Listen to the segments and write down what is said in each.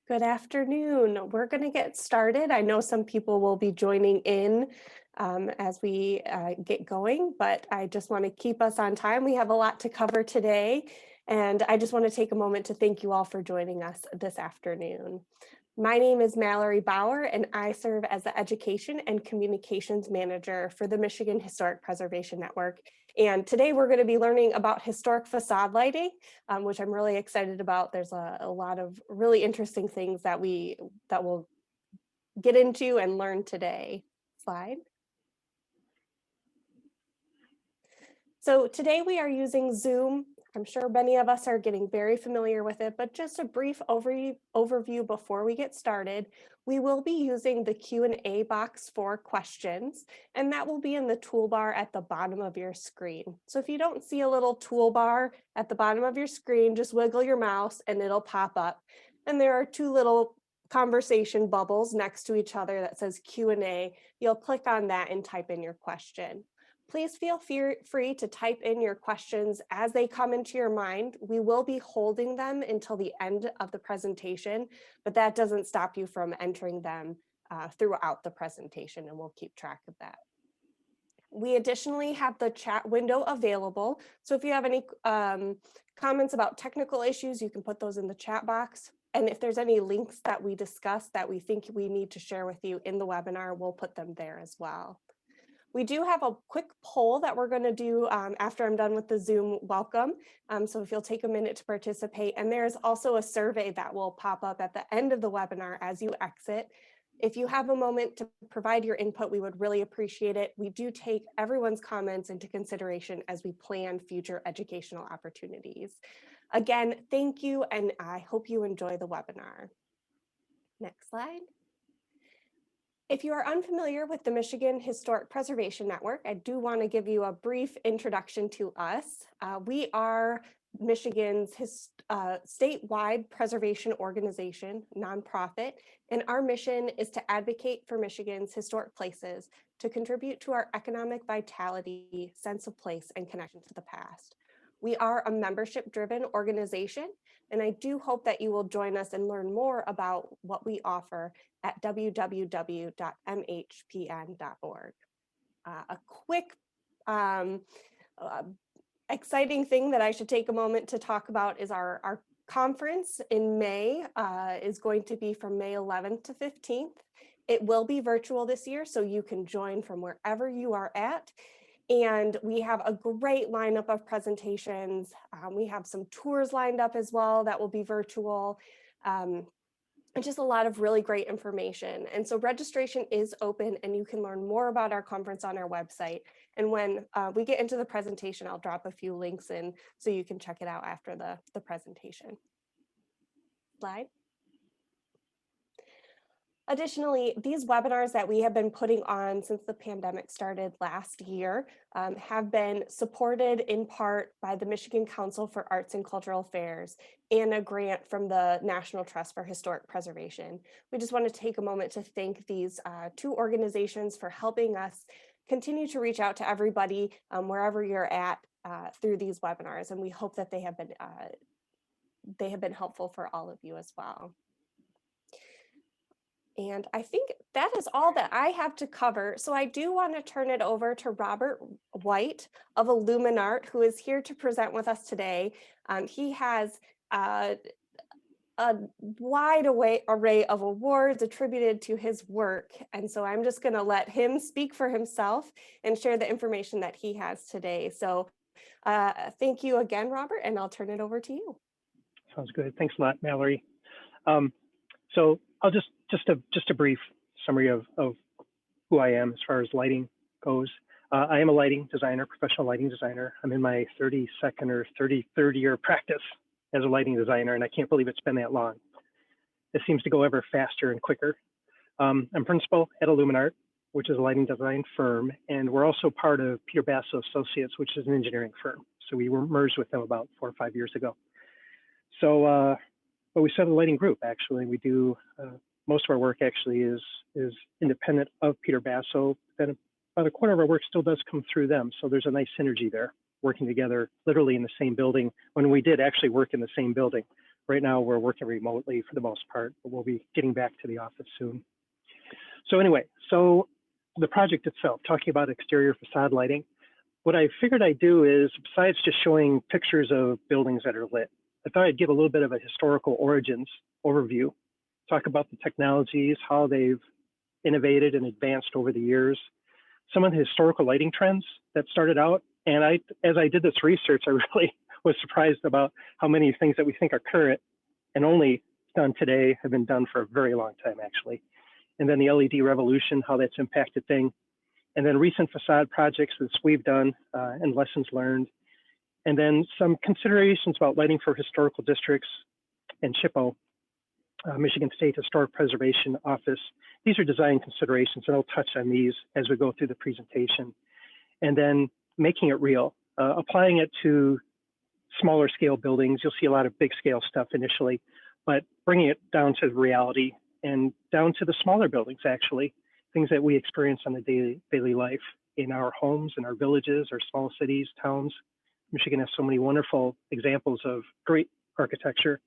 Good afternoon. We're going to get started. I know some people will be joining in as we get going, but I just want to keep us on time. We have a lot to cover today, and I just want to take a moment to thank you all for joining us this afternoon. My name is Mallory Bauer, and I serve as the Education and Communications Manager for the Michigan Historic Preservation Network. And today we're going to be learning about historic facade lighting, which I'm really excited about. There's a lot of really interesting things that we'll get into and learn today. Slide. So today we are using Zoom. I'm sure many of us are getting very familiar with it, but just a brief overview before we get started. We will be using the Q&A box for questions, and that will be in the toolbar at the bottom of your screen. So if you don't see a little toolbar at the bottom of your screen, just wiggle your mouse and it'll pop up. And there are two little conversation bubbles next to each other that says Q&A. You'll click on that and type in your question. Please feel free to type in your questions as they come into your mind. We will be holding them until the end of the presentation, but that doesn't stop you from entering them throughout the presentation, and we'll keep track of that. We additionally have the chat window available. So if you have any comments about technical issues, you can put those in the chat box. And if there's any links that we discussed that we think we need to share with you in the webinar, we'll put them there as well. We do have a quick poll that we're going to do after I'm done with the Zoom welcome. So if you'll take a minute to participate, and there's also a survey that will pop up at the end of the webinar as you exit. If you have a moment to provide your input, we would really appreciate it. We do take everyone's comments into consideration as we plan future educational opportunities. Again, thank you, and I hope you enjoy the webinar. Next slide. If you are unfamiliar with the Michigan Historic Preservation Network, I do want to give you a brief introduction to us. We are Michigan's statewide preservation organization, nonprofit, and our mission is to advocate for Michigan's historic places to contribute to our economic vitality, sense of place, and connection to the past. We are a membership-driven organization, and I do hope that you will join us and learn more about what we offer at www.mhpn.org. A quick exciting thing that I should take a moment to talk about is our conference in May is going to be from May 11th to 15th. It will be virtual this year, so you can join from wherever you are at. And we have a great lineup of presentations. We have some tours lined up as well that will be virtual. And just a lot of really great information. And so registration is open, and you can learn more about our conference on our website. And when we get into the presentation, I'll drop a few links in so you can check it out after the presentation. Slide. Additionally, these webinars that we have been putting on since the pandemic started last year have been supported in part by the Michigan Council for Arts and Cultural Affairs and a grant from the National Trust for Historic Preservation. We just want to take a moment to thank these two organizations for helping us continue to reach out to everybody wherever you're at through these webinars, and we hope that they have been helpful for all of you as well. And I think that is all that I have to cover. So I do want to turn it over to Robert White of Illuminart, who is here to present with us today. He has a wide array of awards attributed to his work. And so I'm just going to let him speak for himself and share the information that he has today. So thank you again, Robert, and I'll turn it over to you. Sounds good. Thanks a lot, Mallory. So I'll just a brief summary of who I am as far as lighting goes. I am a lighting designer, professional lighting designer. I'm in my 32nd or 33rd year of practice as a lighting designer, and I can't believe it's been that long. It seems to go ever faster and quicker. I'm principal at Illuminart, which is a lighting design firm, and we're also part of Peter Basso Associates, which is an engineering firm. So we were merged with them about 4 or 5 years ago. So, but we set a lighting group, actually. We do, most of our work actually is independent of Peter Basso. Then about a quarter of our work still does come through them. So there's a nice synergy there working together literally in the same building when we did actually work in the same building. Right now we're working remotely for the most part, but we'll be getting back to the office soon. So anyway, so the project itself, talking about exterior facade lighting, what I figured I'd do is, besides just showing pictures of buildings that are lit, I thought I'd give a little bit of a historical origins overview, talk about the technologies, how they've innovated and advanced over the years, some of the historical lighting trends that started out. And as I did this research, I really was surprised about how many things that we think are current and only done today have been done for a very long time, actually. And then the LED revolution, how that's impacted things. And then recent facade projects that we've done and lessons learned. And then some considerations about lighting for historical districts and CHIPO, Michigan State Historic Preservation Office. These are design considerations, and I'll touch on these as we go through the presentation. And then making it real, applying it to smaller scale buildings. You'll see a lot of big scale stuff initially, but bringing it down to reality and down to the smaller buildings, actually, things that we experience on the daily life in our homes, in our villages, our small cities, towns. Michigan has so many wonderful examples of great architecture.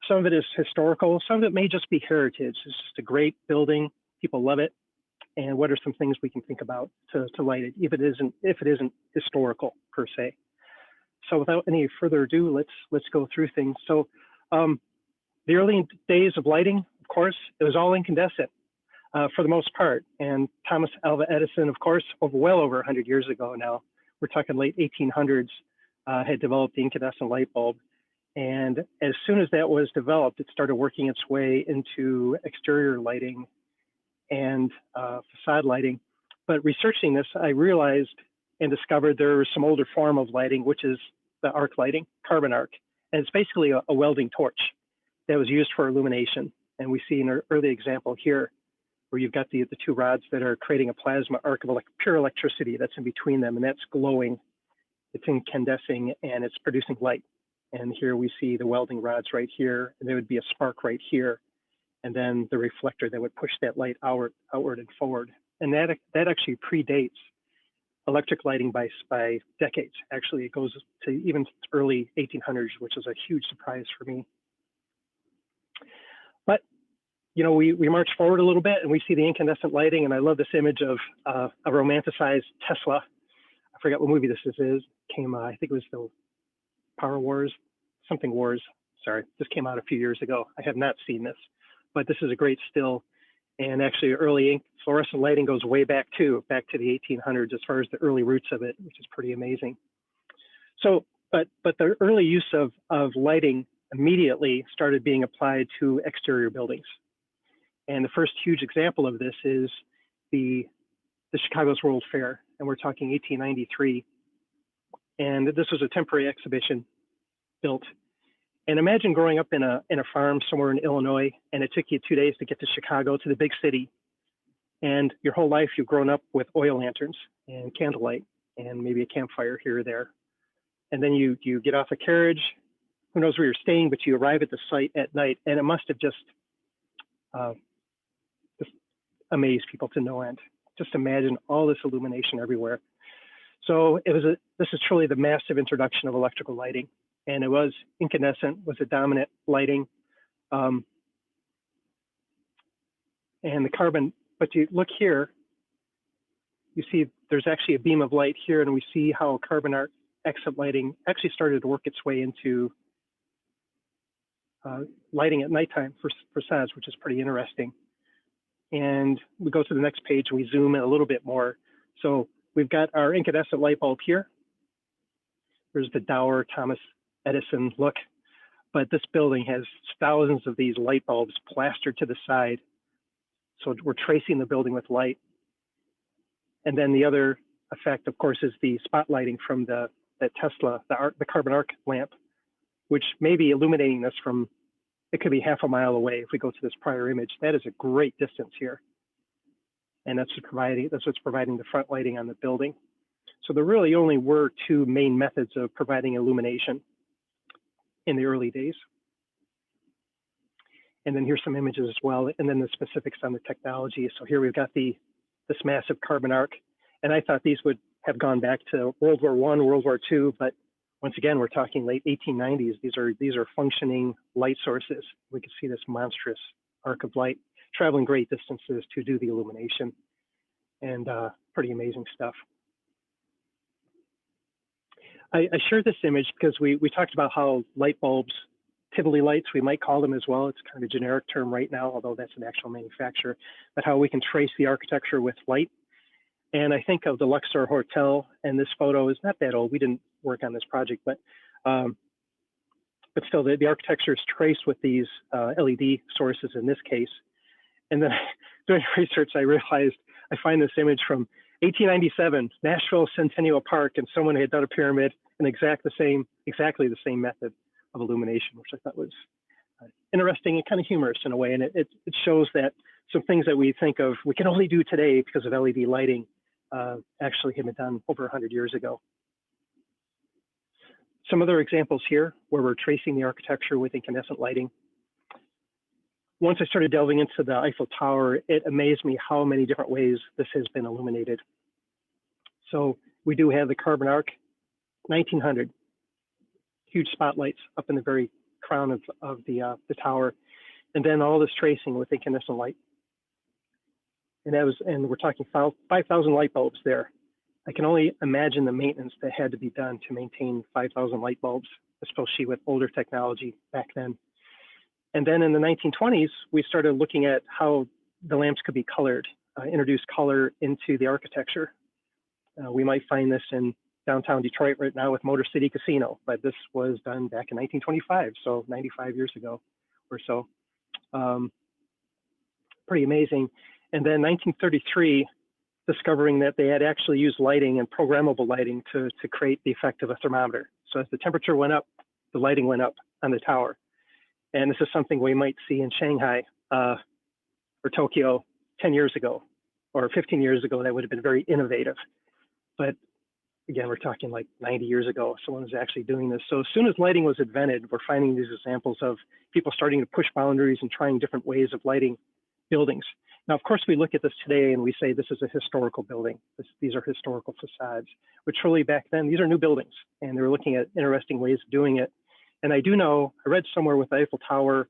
Some of it is historical, some of it may just be heritage. It's just a great building, people love it. And what are some things we can think about to light it, if it isn't historical per se. So without any further ado, let's go through things. So the early days of lighting, of course, it was all incandescent for the most part. And Thomas Alva Edison, of course, well over 100 years ago now, we're talking late 1800s, had developed the incandescent light bulb. And as soon as that was developed, it started working its way into exterior lighting and facade lighting. But researching this, I realized and discovered there was some older form of lighting, which is the arc lighting, carbon arc. And it's basically a welding torch that was used for illumination. And we see an early example here where you've got the two rods that are creating a plasma arc of pure electricity that's in between them, and that's glowing. It's incandescing and it's producing light. And here we see the welding rods right here, and there would be a spark right here, and then the reflector that would push that light outward and forward. And that actually predates electric lighting by decades. Actually, it goes to even early 1800s, which is a huge surprise for me. But you know, we march forward a little bit, and we see the incandescent lighting, and I love this image of a romanticized Tesla. I forgot what movie this is. Came, I think it was the Power Wars, something Wars. Sorry, this came out a few years ago. I have not seen this, but this is a great still. And actually, early fluorescent lighting goes way back to the 1800s as far as the early roots of it, which is pretty amazing. So, but the early use of lighting immediately started being applied to exterior buildings. And the first huge example of this is the Chicago's World Fair, and we're talking 1893. And this was a temporary exhibition built. And imagine growing up in a farm somewhere in Illinois, and it took you 2 days to get to Chicago, to the big city. And your whole life you've grown up with oil lanterns and candlelight and maybe a campfire here or there. And then you get off a carriage, who knows where you're staying, but you arrive at the site at night, and it must have just amazed people to no end. Just imagine all this illumination everywhere. So this is truly the massive introduction of electrical lighting. And it was incandescent, was a dominant lighting. And the carbon, but you look here, you see there's actually a beam of light here, and we see how carbon arc exit lighting actually started to work its way into lighting at nighttime for facades, which is pretty interesting. And we go to the next page, and we zoom in a little bit more. So we've got our incandescent light bulb here. There's the dour Thomas Edison look, but this building has thousands of these light bulbs plastered to the side. So we're tracing the building with light. And then the other effect, of course, is the spotlighting from the Tesla, the carbon arc lamp, which may be illuminating this from, it could be half a mile away. If we go to this prior image, that is a great distance here. And that's what's providing the front lighting on the building. So there really only were two main methods of providing illumination in the early days. And then here's some images as well, and then the specifics on the technology. So here we've got this massive carbon arc, and I thought these would have gone back to World War I, World War II, but once again, we're talking late 1890s. These are functioning light sources. We can see this monstrous arc of light traveling great distances to do the illumination, and pretty amazing stuff. I shared this image because we talked about how light bulbs, Tivoli lights, we might call them as well. It's kind of a generic term right now, although that's an actual manufacturer, but how we can trace the architecture with light. And I think of the Luxor Hotel, and this photo is not that old. We didn't work on this project, but still the architecture is traced with these LED sources in this case. And then doing research, I realized I find this image from 1897, Nashville Centennial Park, and someone had done a pyramid in exactly the same method of illumination, which I thought was interesting and kind of humorous in a way. And it shows that some things that we think of, we can only do today because of LED lighting, actually had been done over 100 years ago. Some other examples here where we're tracing the architecture with incandescent lighting. Once I started delving into the Eiffel Tower, it amazed me how many different ways this has been illuminated. So we do have the carbon arc, 1900, huge spotlights up in the very crown of the tower, and then all this tracing with incandescent light. And we're talking 5,000 light bulbs there. I can only imagine the maintenance that had to be done to maintain 5,000 light bulbs, especially with older technology back then. And then in the 1920s, we started looking at how the lamps could be colored, introduce color into the architecture. We might find this in downtown Detroit right now with Motor City Casino, but this was done back in 1925, so 95 years ago or so. Pretty amazing. And then 1933, discovering that they had actually used lighting and programmable lighting to create the effect of a thermometer. So as the temperature went up, the lighting went up on the tower. And this is something we might see in Shanghai or Tokyo 10 years ago or 15 years ago. That would have been very innovative. But again, we're talking like 90 years ago, someone was actually doing this. So as soon as lighting was invented, we're finding these examples of people starting to push boundaries and trying different ways of lighting buildings. Now, of course, we look at this today and we say this is a historical building. These are historical facades, but truly back then, these are new buildings, and they were looking at interesting ways of doing it. And I do know, I read somewhere with the Eiffel Tower,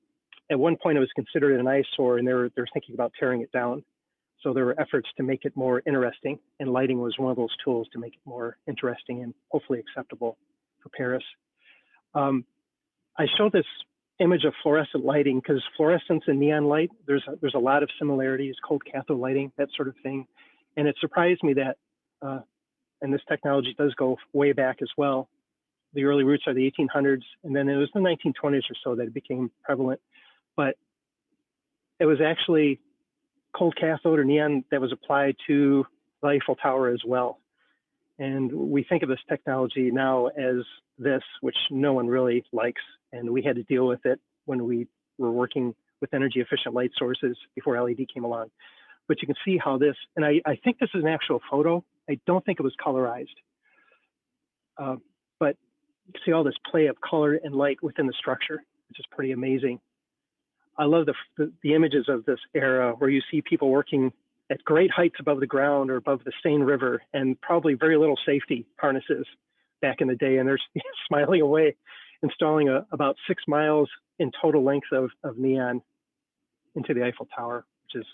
at one point it was considered an eyesore, and they're thinking about tearing it down. So there were efforts to make it more interesting, and lighting was one of those tools to make it more interesting and hopefully acceptable for Paris. I show this image of fluorescent lighting because fluorescence and neon light, there's a lot of similarities, cold cathode lighting, that sort of thing. And it surprised me that, and this technology does go way back as well. The early roots are the 1800s, and then it was the 1920s or so that it became prevalent. But it was actually cold cathode or neon that was applied to the Eiffel Tower as well. And we think of this technology now as this, which no one really likes. And we had to deal with it when we were working with energy efficient light sources before LED came along. But you can see how this, and I think this is an actual photo. I don't think it was colorized. But you can see all this play of color and light within the structure, which is pretty amazing. I love the images of this era where you see people working at great heights above the ground or above the Seine River, and probably very little safety harnesses back in the day, and they're smiling away, installing about 6 miles in total length of neon into the Eiffel Tower, which is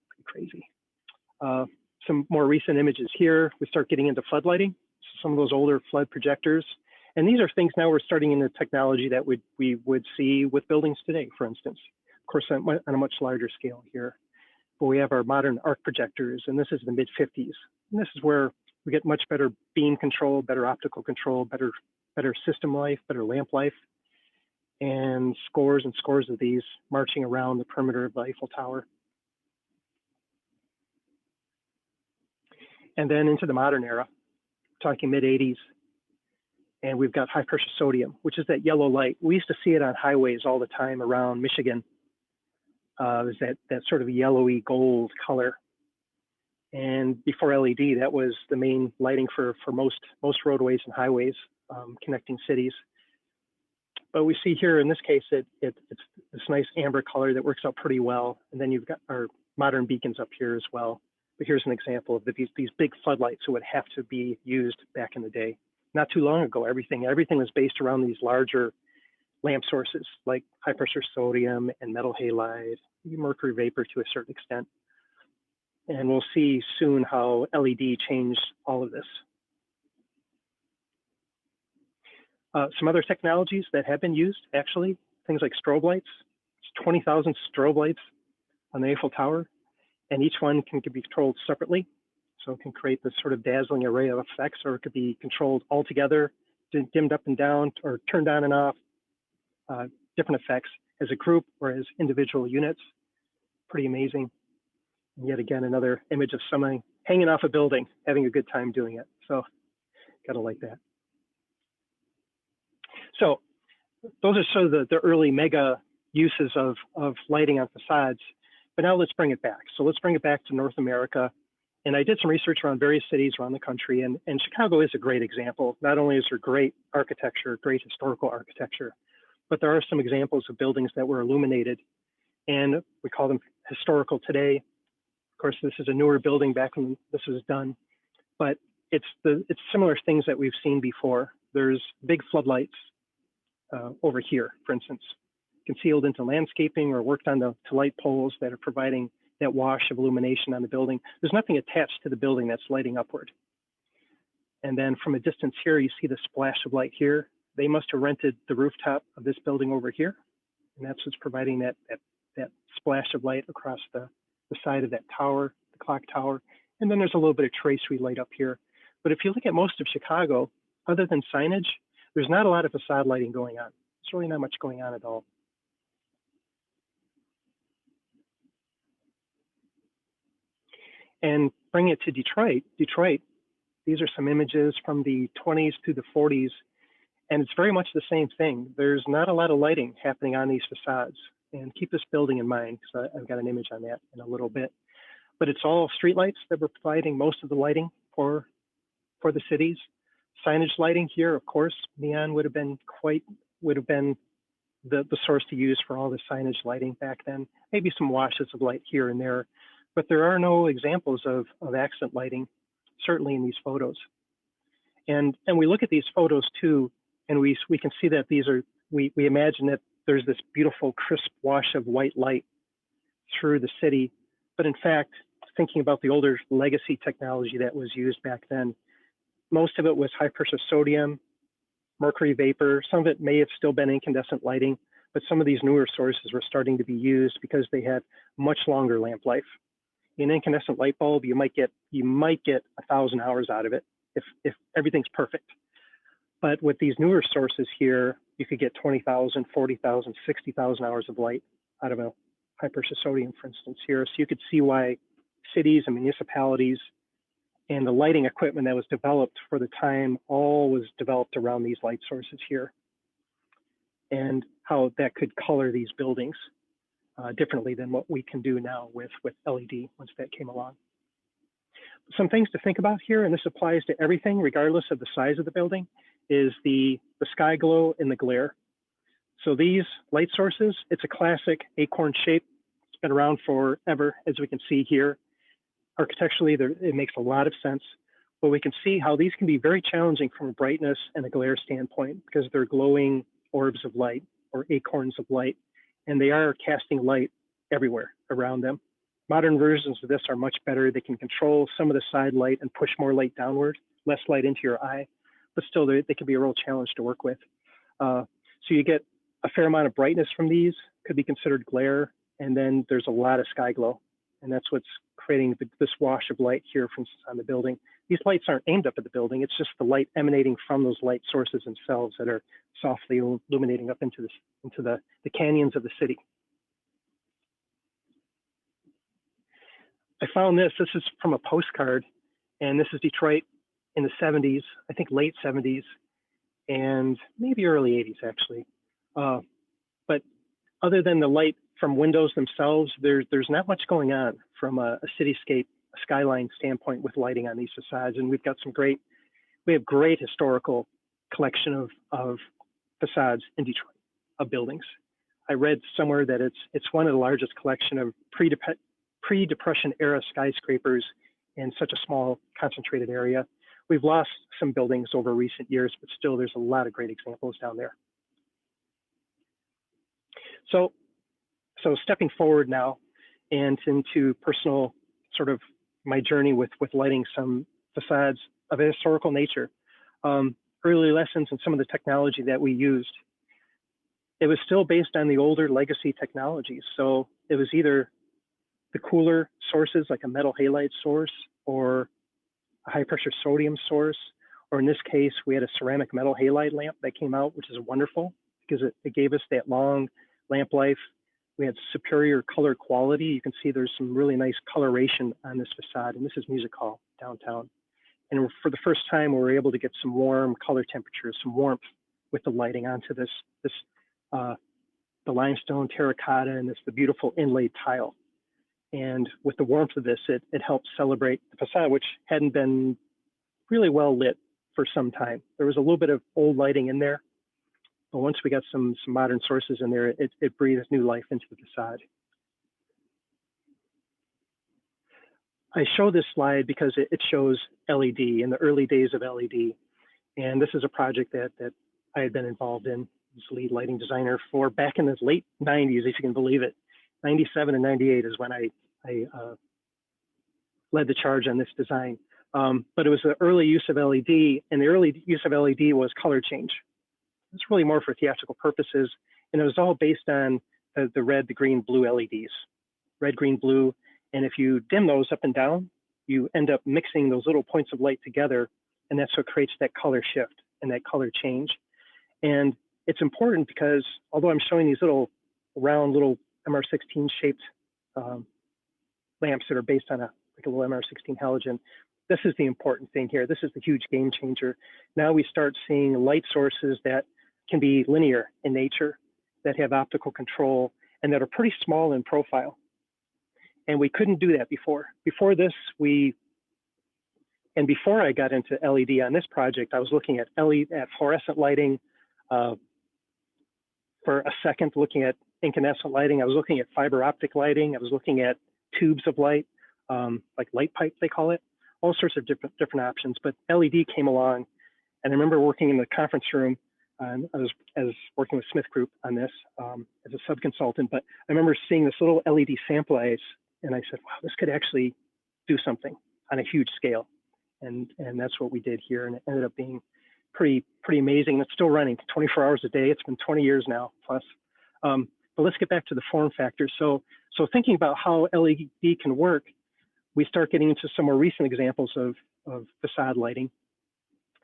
pretty crazy. Some more recent images here, we start getting into flood lighting, some of those older flood projectors. And these are things now we're starting in the technology that we would see with buildings today, for instance. Of course, on a much larger scale here. But we have our modern arc projectors, and this is the mid-50s. And this is where we get much better beam control, better optical control, better system life, better lamp life, and scores and scores of these marching around the perimeter of the Eiffel Tower. And then into the modern era, talking mid-80s. And we've got high pressure sodium, which is that yellow light. We used to see it on highways all the time around Michigan. There's that sort of yellowy gold color. And before LED, that was the main lighting for most roadways and highways connecting cities. But we see here in this case, it's this nice amber color that works out pretty well. And then you've got our modern beacons up here as well, But here's an example of these big floodlights that would have to be used back in the day. Not too long ago, everything was based around these larger lamp sources like high pressure sodium and metal halide, mercury vapor to a certain extent. And we'll see soon how LED changed all of this. Some other technologies that have been used, actually, things like strobe lights. It's 20,000 strobe lights on the Eiffel Tower, and each one can be controlled separately. So it can create this sort of dazzling array of effects, or it could be controlled all together, dimmed up and down, or turned on and off, different effects as a group or as individual units. Pretty amazing. And yet again, another image of someone hanging off a building, having a good time doing it. So gotta like that. So those are sort of the early mega uses of lighting on facades. But now let's bring it back. So let's bring it back to North America. And I did some research around various cities around the country, and Chicago is a great example. Not only is there great architecture, great historical architecture, but there are some examples of buildings that were illuminated, and we call them historical today. Of course, this is a newer building back when this was done, but it's similar things that we've seen before. There's big floodlights over here, for instance, concealed into landscaping or worked onto light poles that are providing that wash of illumination on the building. There's nothing attached to the building that's lighting upward. And then from a distance here, you see the splash of light here. They must have rented the rooftop of this building over here. And that's what's providing that splash of light across the side of that tower, the clock tower. And then there's a little bit of tracery light up here. But if you look at most of Chicago, other than signage, there's not a lot of facade lighting going on. There's really not much going on at all. And bring it to Detroit. These are some images from the 20s to the 40s, and it's very much the same thing. There's not a lot of lighting happening on these facades. And keep this building in mind, because I've got an image on that in a little bit. But it's all streetlights that were providing most of the lighting for the cities. Signage lighting here, of course, neon would have been the source to use for all the signage lighting back then. Maybe some washes of light here and there. But there are no examples of accent lighting, certainly in these photos. And we look at these photos too, and we can see that we imagine that there's this beautiful crisp wash of white light through the city. But in fact, thinking about the older legacy technology that was used back then, most of it was high pressure sodium, mercury vapor. Some of it may have still been incandescent lighting, but some of these newer sources were starting to be used because they had much longer lamp life. In an incandescent light bulb, you might get 1,000 hours out of it if everything's perfect. But with these newer sources here, you could get 20,000, 40,000, 60,000 hours of light out of a high pressure sodium, for instance, here. So you could see why cities and municipalities and the lighting equipment that was developed for the time all was developed around these light sources here, and how that could color these buildings differently than what we can do now with LED once that came along. Some things to think about here, and this applies to everything regardless of the size of the building, is the sky glow and the glare. So these light sources, it's a classic acorn shape. It's been around forever, as we can see here. Architecturally, it makes a lot of sense, but we can see how these can be very challenging from a brightness and a glare standpoint because they're glowing orbs of light or acorns of light, and they are casting light everywhere around them. Modern versions of this are much better. They can control some of the side light and push more light downward, less light into your eye, but still they can be a real challenge to work with. So you get a fair amount of brightness from these, could be considered glare, and then there's a lot of sky glow, and that's what's creating this wash of light here, for instance, on the building. These lights aren't aimed up at the building. It's just the light emanating from those light sources themselves that are softly illuminating up into the canyons of the city. I found this is from a postcard, and this is Detroit in the 70s, I think late 70s, and maybe early 80s actually. But other than the light from windows themselves, there's not much going on from a cityscape, a skyline standpoint with lighting on these facades. And we've got we have great historical collection of facades in Detroit, of buildings. I read somewhere that it's one of the largest collection of pre-Depression era skyscrapers in such a small concentrated area. We've lost some buildings over recent years, but still there's a lot of great examples down there. So stepping forward now and into personal sort of my journey with lighting some facades of a historical nature. Early lessons in some of the technology that we used. It was still based on the older legacy technologies. So it was either the cooler sources like a metal halide source or a high pressure sodium source, or in this case, we had a ceramic metal halide lamp that came out, which is wonderful because it gave us that long lamp life. We had superior color quality. You can see there's some really nice coloration on this facade, and this is Music Hall downtown. And for the first time, we were able to get some warm color temperatures, some warmth with the lighting onto the limestone terracotta and the beautiful inlaid tile. And with the warmth of this, it helped celebrate the facade, which hadn't been really well lit for some time. There was a little bit of old lighting in there, but once we got some modern sources in there, it breathed new life into the facade. I show this slide because it shows LED in the early days of LED. And this is a project that I had been involved in as lead lighting designer for back in the late 90s, if you can believe it. 97 and 98 is when I led the charge on this design. But it was the early use of LED, and the early use of LED was color change. It's really more for theatrical purposes, and it was all based on the red, the green, blue LEDs. Red, green, blue, and if you dim those up and down, you end up mixing those little points of light together, and that's what creates that color shift and that color change. And it's important because although I'm showing these little round little MR16 shaped lamps that are based on like a little MR16 halogen, this is the important thing here. This is the huge game changer. Now we start seeing light sources that can be linear in nature, that have optical control, and that are pretty small in profile. And we couldn't do that before. Before this, before I got into LED on this project, I was looking at fluorescent lighting for a second, looking at incandescent lighting. I was looking at fiber optic lighting. I was looking at tubes of light, like light pipe, they call it, all sorts of different options. But LED came along, and I remember working in the conference room. I was working with Smith Group on this as a sub-consultant, but I remember seeing this little LED sample ice, and I said, wow, this could actually do something on a huge scale. And that's what we did here, and it ended up being pretty amazing. It's still running 24 hours a day. It's been 20 years now plus. But let's get back to the form factor. So thinking about how LED can work, we start getting into some more recent examples of facade lighting.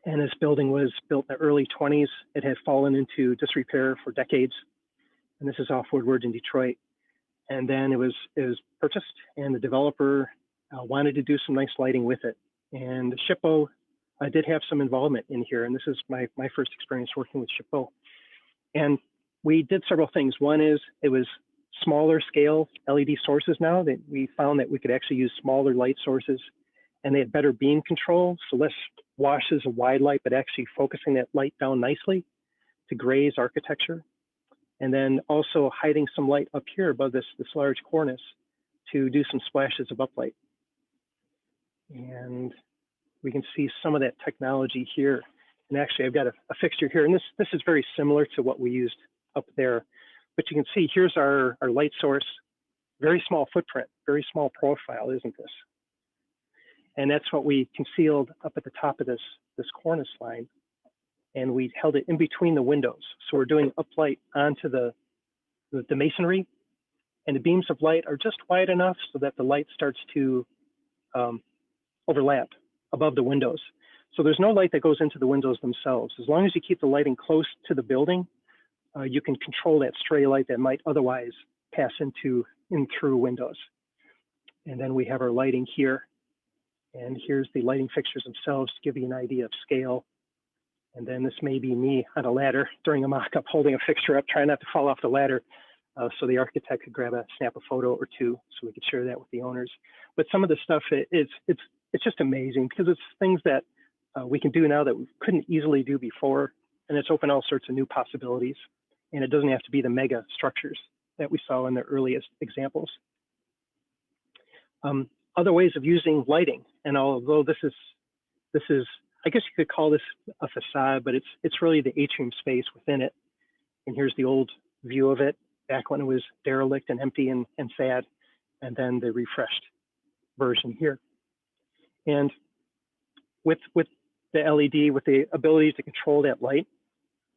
And this building was built in the early 20s. It had fallen into disrepair for decades. And this is off Woodward in Detroit. And then it was purchased, and the developer wanted to do some nice lighting with it. And SHPO did have some involvement in here. And this is my first experience working with SHPO. And we did several things. One is it was smaller scale LED sources now that we found that we could actually use smaller light sources, and they had better beam control. So less washes of wide light, but actually focusing that light down nicely to graze architecture. And then also hiding some light up here above this large cornice to do some splashes of uplight. And we can see some of that technology here. And actually I've got a fixture here, and this is very similar to what we used up there. But you can see here's our light source, very small footprint, very small profile, isn't this? And that's what we concealed up at the top of this cornice line. And we held it in between the windows. So we're doing uplight onto the masonry, and the beams of light are just wide enough so that the light starts to overlap above the windows. So there's no light that goes into the windows themselves. As long as you keep the lighting close to the building, you can control that stray light that might otherwise pass in through windows. And then we have our lighting here. And here's the lighting fixtures themselves to give you an idea of scale. And then this may be me on a ladder during a mock-up holding a fixture up, trying not to fall off the ladder, so the architect could snap a photo or two so we could share that with the owners. But some of the stuff, it's just amazing because it's things that we can do now that we couldn't easily do before. And it's opened all sorts of new possibilities. And it doesn't have to be the mega structures that we saw in the earliest examples. Other ways of using lighting, and although this is, I guess you could call this a facade, but it's really the atrium space within it. And here's the old view of it back when it was derelict and empty and sad, and then the refreshed version here. And with the LED, with the ability to control that light,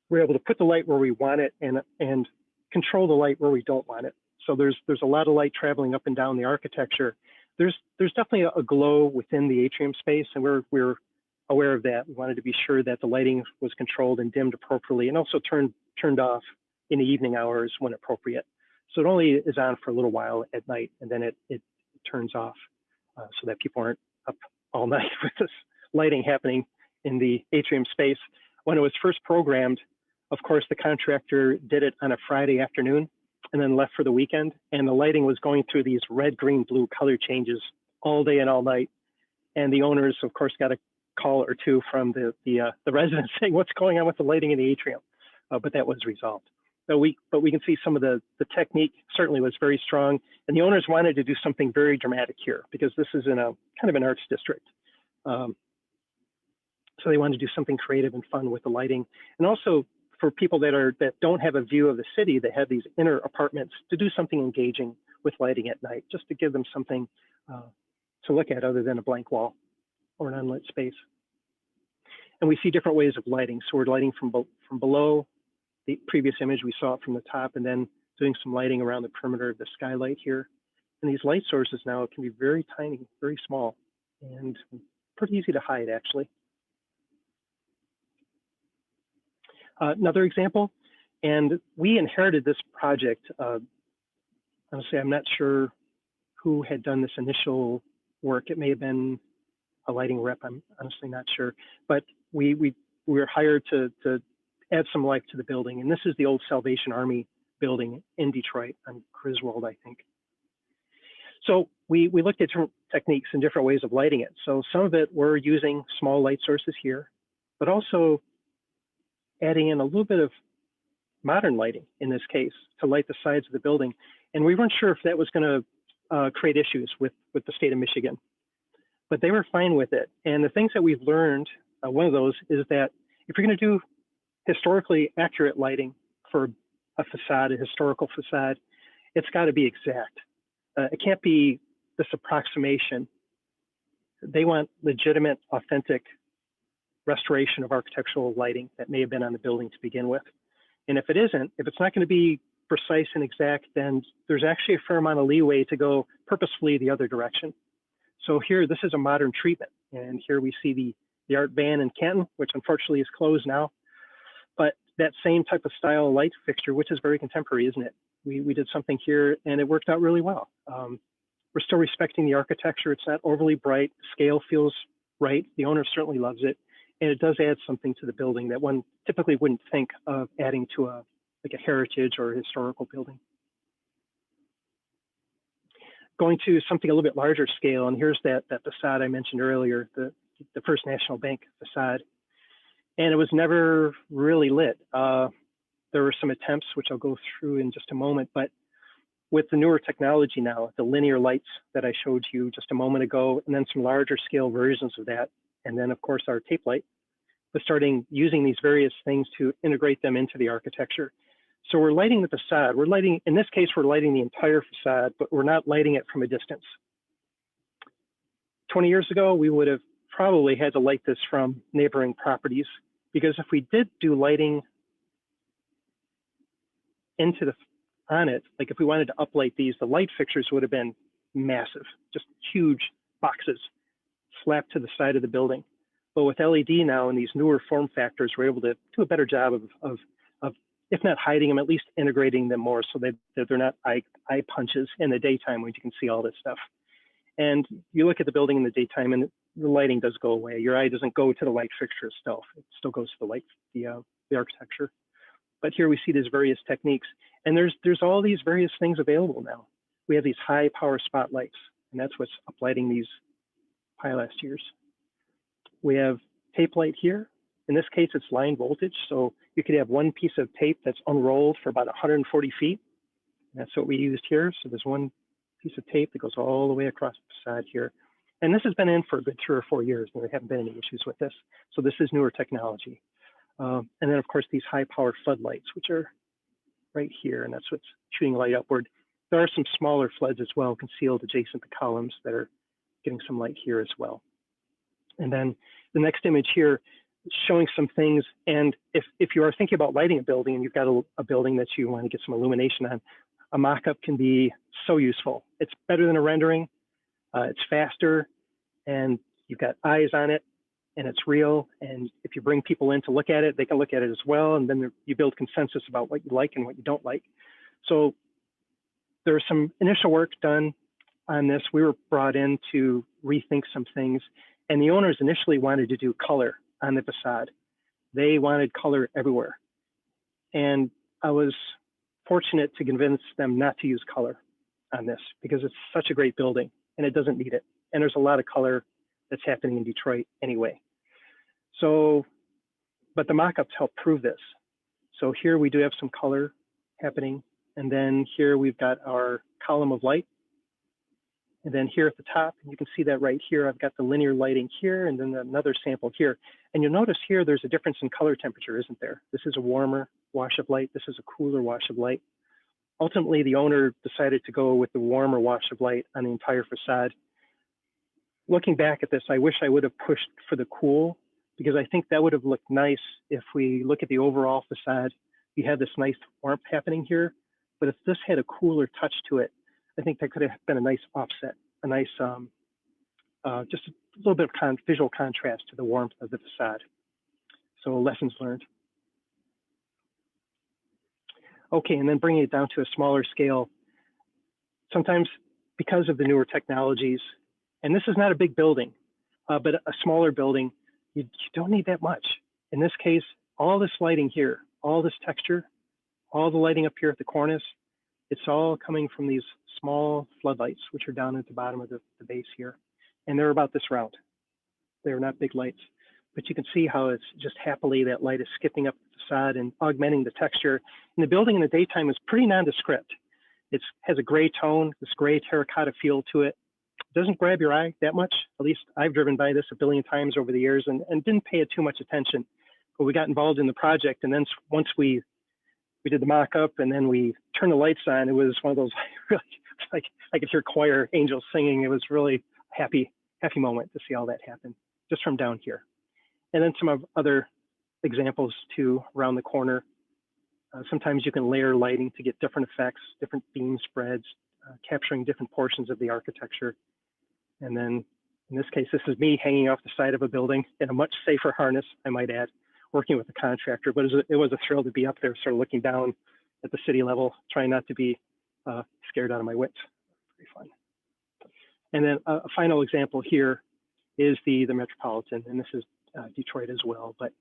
we're able to put the light where we want it and control the light where we don't want it. So there's a lot of light traveling up and down the architecture. There's definitely a glow within the atrium space, and we're aware of that. We wanted to be sure that the lighting was controlled and dimmed appropriately, and also turned off in the evening hours when appropriate. So it only is on for a little while at night, and then it turns off so that people aren't up all night with this lighting happening in the atrium space. When it was first programmed, of course, the contractor did it on a Friday afternoon and then left for the weekend. And the lighting was going through these red, green, blue color changes all day and all night. And the owners, of course, got a call or two from the residents saying, what's going on with the lighting in the atrium? But that was resolved. But we can see some of the technique certainly was very strong. And the owners wanted to do something very dramatic here because this is in a kind of an arts district. So they wanted to do something creative and fun with the lighting. And also for people that don't have a view of the city, they have these inner apartments, to do something engaging with lighting at night, just to give them something to look at other than a blank wall or an unlit space. And we see different ways of lighting. So we're lighting from below. The previous image, we saw it from the top, and then doing some lighting around the perimeter of the skylight here. And these light sources now can be very tiny, very small, and pretty easy to hide, actually. Another example, and we inherited this project. Honestly, I'm not sure who had done this initial work. It may have been a lighting rep. I'm honestly not sure. But we were hired to add some life to the building. And this is the old Salvation Army building in Detroit on Griswold, I think. So we looked at different techniques and different ways of lighting it. So some of it we're using small light sources here, but also adding in a little bit of modern lighting in this case to light the sides of the building. And we weren't sure if that was going to create issues with the state of Michigan, but they were fine with it. And the things that we've learned, one of those is that if you're going to do historically accurate lighting for a facade, a historical facade, it's got to be exact. It can't be this approximation. They want legitimate, authentic restoration of architectural lighting that may have been on the building to begin with. And if it isn't, if it's not going to be precise and exact, then there's actually a fair amount of leeway to go purposefully the other direction. So here, this is a modern treatment. And here we see the art van in Canton, which unfortunately is closed now. But that same type of style light fixture, which is very contemporary, isn't it? We did something here and it worked out really well. We're still respecting the architecture. It's not overly bright. Scale feels right. The owner certainly loves it. And it does add something to the building that one typically wouldn't think of adding to like a heritage or a historical building. Going to something a little bit larger scale, and here's that facade I mentioned earlier, the First National Bank facade. And it was never really lit. There were some attempts, which I'll go through in just a moment, but with the newer technology now, the linear lights that I showed you just a moment ago, and then some larger scale versions of that, and then of course our tape light, was starting using these various things to integrate them into the architecture. So we're lighting the facade. We're lighting, in this case, we're lighting the entire facade, but we're not lighting it from a distance. 20 years ago, we would have probably had to light this from neighboring properties, because if we did do lighting on it, like if we wanted to uplight these, the light fixtures would have been massive, just huge boxes slapped to the side of the building. But with LED now and these newer form factors, we're able to do a better job of if not hiding them, at least integrating them more so that they're not eye punches in the daytime when you can see all this stuff. And you look at the building in the daytime and the lighting does go away. Your eye doesn't go to the light fixture itself. It still goes to the light, the architecture. But here we see these various techniques, and there's all these various things available now. We have these high power spotlights, and that's what's uplighting these pilasters. We have tape light here. In this case, it's line voltage, so you could have one piece of tape that's unrolled for about 140 feet. That's what we used here. So there's one piece of tape that goes all the way across the facade here. And this has been in for a good 3 or 4 years, and there haven't been any issues with this. So this is newer technology. And then, of course, these high-powered floodlights, which are right here, and that's what's shooting light upward. There are some smaller floods as well, concealed adjacent to columns that are getting some light here as well. And then the next image here, showing some things. And if you are thinking about lighting a building and you've got a building that you want to get some illumination on, a mock-up can be so useful. It's better than a rendering. It's faster, and you've got eyes on it, and it's real. And if you bring people in to look at it, they can look at it as well. And then you build consensus about what you like and what you don't like. So there's some initial work done on this. We were brought in to rethink some things. And the owners initially wanted to do color on the facade. They wanted color everywhere. And I was fortunate to convince them not to use color on this because it's such a great building and it doesn't need it. And there's a lot of color that's happening in Detroit anyway. So, but the mock-ups help prove this. So here we do have some color happening. And then here we've got our column of light. And then here at the top, you can see that right here, I've got the linear lighting here and then another sample here. And you'll notice here, there's a difference in color temperature, isn't there? This is a warmer wash of light. This is a cooler wash of light. Ultimately, the owner decided to go with the warmer wash of light on the entire facade. Looking back at this, I wish I would have pushed for the cool because I think that would have looked nice if we look at the overall facade. You have this nice warmth happening here, but if this had a cooler touch to it, I think that could have been a nice offset, a nice, just a little bit of visual contrast to the warmth of the facade. So lessons learned. Okay, and then bringing it down to a smaller scale. Sometimes because of the newer technologies, and this is not a big building, but a smaller building, you don't need that much. In this case, all this lighting here, all this texture, all the lighting up here at the cornice, it's all coming from these small floodlights, which are down at the bottom of the base here. And they're about this round. They're not big lights, but you can see how it's just happily that light is skipping up the facade and augmenting the texture. And the building in the daytime is pretty nondescript. It has a gray tone, this gray terracotta feel to it. It doesn't grab your eye that much. At least I've driven by this a billion times over the years and didn't pay it too much attention. But we got involved in the project, and then once we did the mock-up and then we turned the lights on, it was one of those really, like I could hear choir angels singing. It was really a happy moment to see all that happen just from down here. And then some of other examples too around the corner. Sometimes you can layer lighting to get different effects, different beam spreads, capturing different portions of the architecture. And then in this case, this is me hanging off the side of a building in a much safer harness, I might add, working with a contractor, but it was a thrill to be up there, sort of looking down at the city level, trying not to be scared out of my wits. Very fun. And then a final example here is the Metropolitan, and this is Detroit as well. But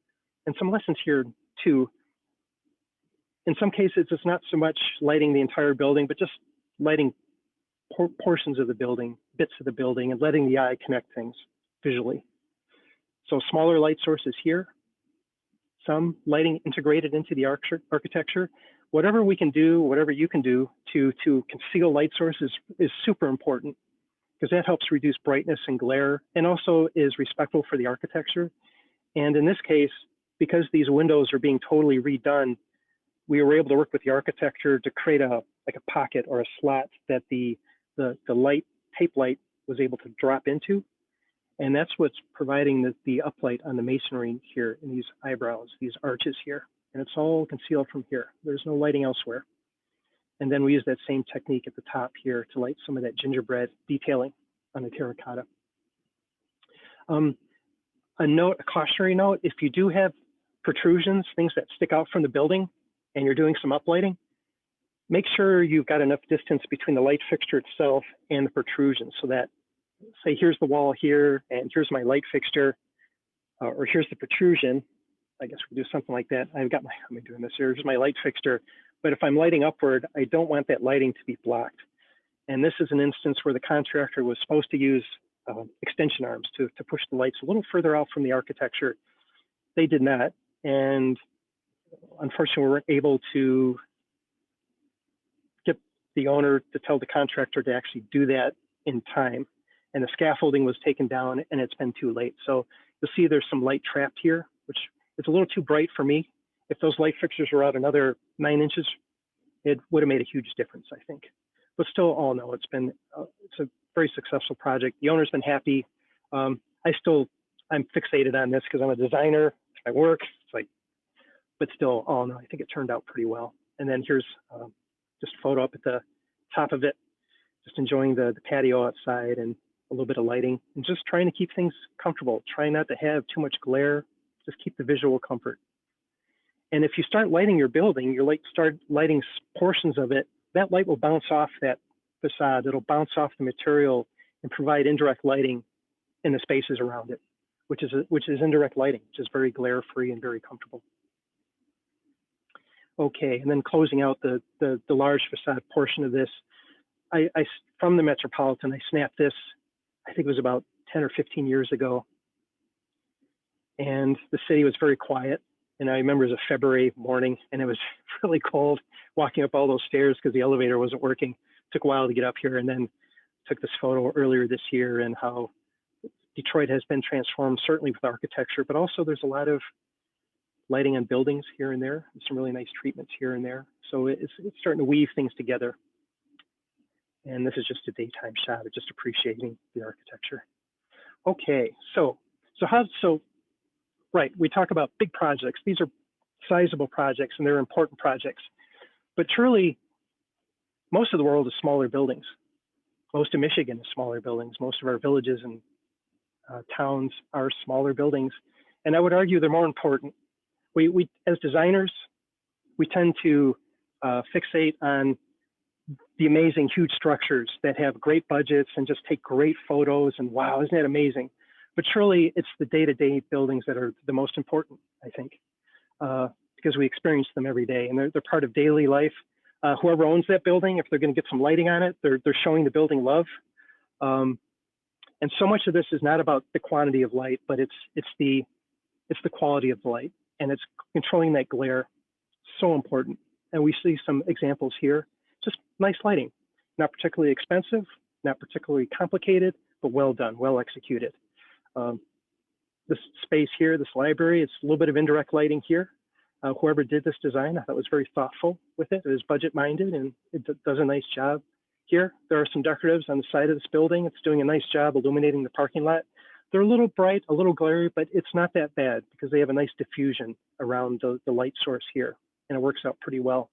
and some lessons here too. In some cases, it's not so much lighting the entire building, but just lighting portions of the building, bits of the building, and letting the eye connect things visually. So smaller light sources here, some lighting integrated into the architecture. Whatever we can do, whatever you can do to conceal light sources is super important because that helps reduce brightness and glare and also is respectful for the architecture. And in this case, because these windows are being totally redone, we were able to work with the architecture to create like a pocket or a slot that the tape light was able to drop into. And that's what's providing the uplight on the masonry here in these eyebrows, these arches here. And it's all concealed from here. There's no lighting elsewhere. And then we use that same technique at the top here to light some of that gingerbread detailing on the terracotta. A cautionary note, if you do have protrusions, things that stick out from the building, and you're doing some uplighting, make sure you've got enough distance between the light fixture itself and the protrusion so that, say, here's the wall here, and here's my light fixture, or here's the protrusion. I guess we do something like that. I've got let me doing this here. Here's my light fixture. But if I'm lighting upward, I don't want that lighting to be blocked. And this is an instance where the contractor was supposed to use extension arms to push the lights a little further out from the architecture. They did not. And unfortunately, we weren't able to get the owner to tell the contractor to actually do that in time. and the scaffolding was taken down and it's been too late. So you'll see there's some light trapped here, which is a little too bright for me. If those light fixtures were out another 9 inches, it would have made a huge difference, I think. But still, all in all, it's a very successful project. The owner's been happy. I'm fixated on this because I'm a designer. It's my work. It's like, but still, all in all, I think it turned out pretty well. And then here's just a photo up at the top of it, just enjoying the patio outside and a little bit of lighting, and just trying to keep things comfortable. Try not to have too much glare. Just keep the visual comfort. And if you start lighting your building, start lighting portions of it, that light will bounce off that facade. It'll bounce off the material and provide indirect lighting in the spaces around it, which is indirect lighting, which is very glare-free and very comfortable. Okay, and then closing out the large facade portion of this, I from the Metropolitan, I snapped this, I think it was about 10 or 15 years ago. And the city was very quiet. And I remember it was a February morning and it was really cold walking up all those stairs because the elevator wasn't working. It took a while to get up here, and then took this photo earlier this year and how Detroit has been transformed, certainly with architecture, but also there's a lot of lighting on buildings here and there, and some really nice treatments here and there. So it's starting to weave things together. And this is just a daytime shot of just appreciating the architecture. Okay, right, we talk about big projects. These are sizable projects and they're important projects. But truly, most of the world is smaller buildings. Most of Michigan is smaller buildings. Most of our villages and towns are smaller buildings. And I would argue they're more important. We as designers, we tend to fixate on the amazing, huge structures that have great budgets and just take great photos and wow, isn't that amazing? But surely it's the day-to-day buildings that are the most important, I think, because we experience them every day and they're part of daily life. Whoever owns that building, if they're going to get some lighting on it, they're showing the building love. And so much of this is not about the quantity of light, but it's the quality of the light, and it's controlling that glare. So important. And we see some examples here. Just nice lighting, not particularly expensive, not particularly complicated, but well done, well executed. This space here, this library, it's a little bit of indirect lighting here. Whoever did this design, I thought was very thoughtful with it. It was budget minded and it does a nice job. Here, there are some decoratives on the side of this building. It's doing a nice job illuminating the parking lot. They're a little bright, a little glary, but it's not that bad because they have a nice diffusion around the light source here, and it works out pretty well.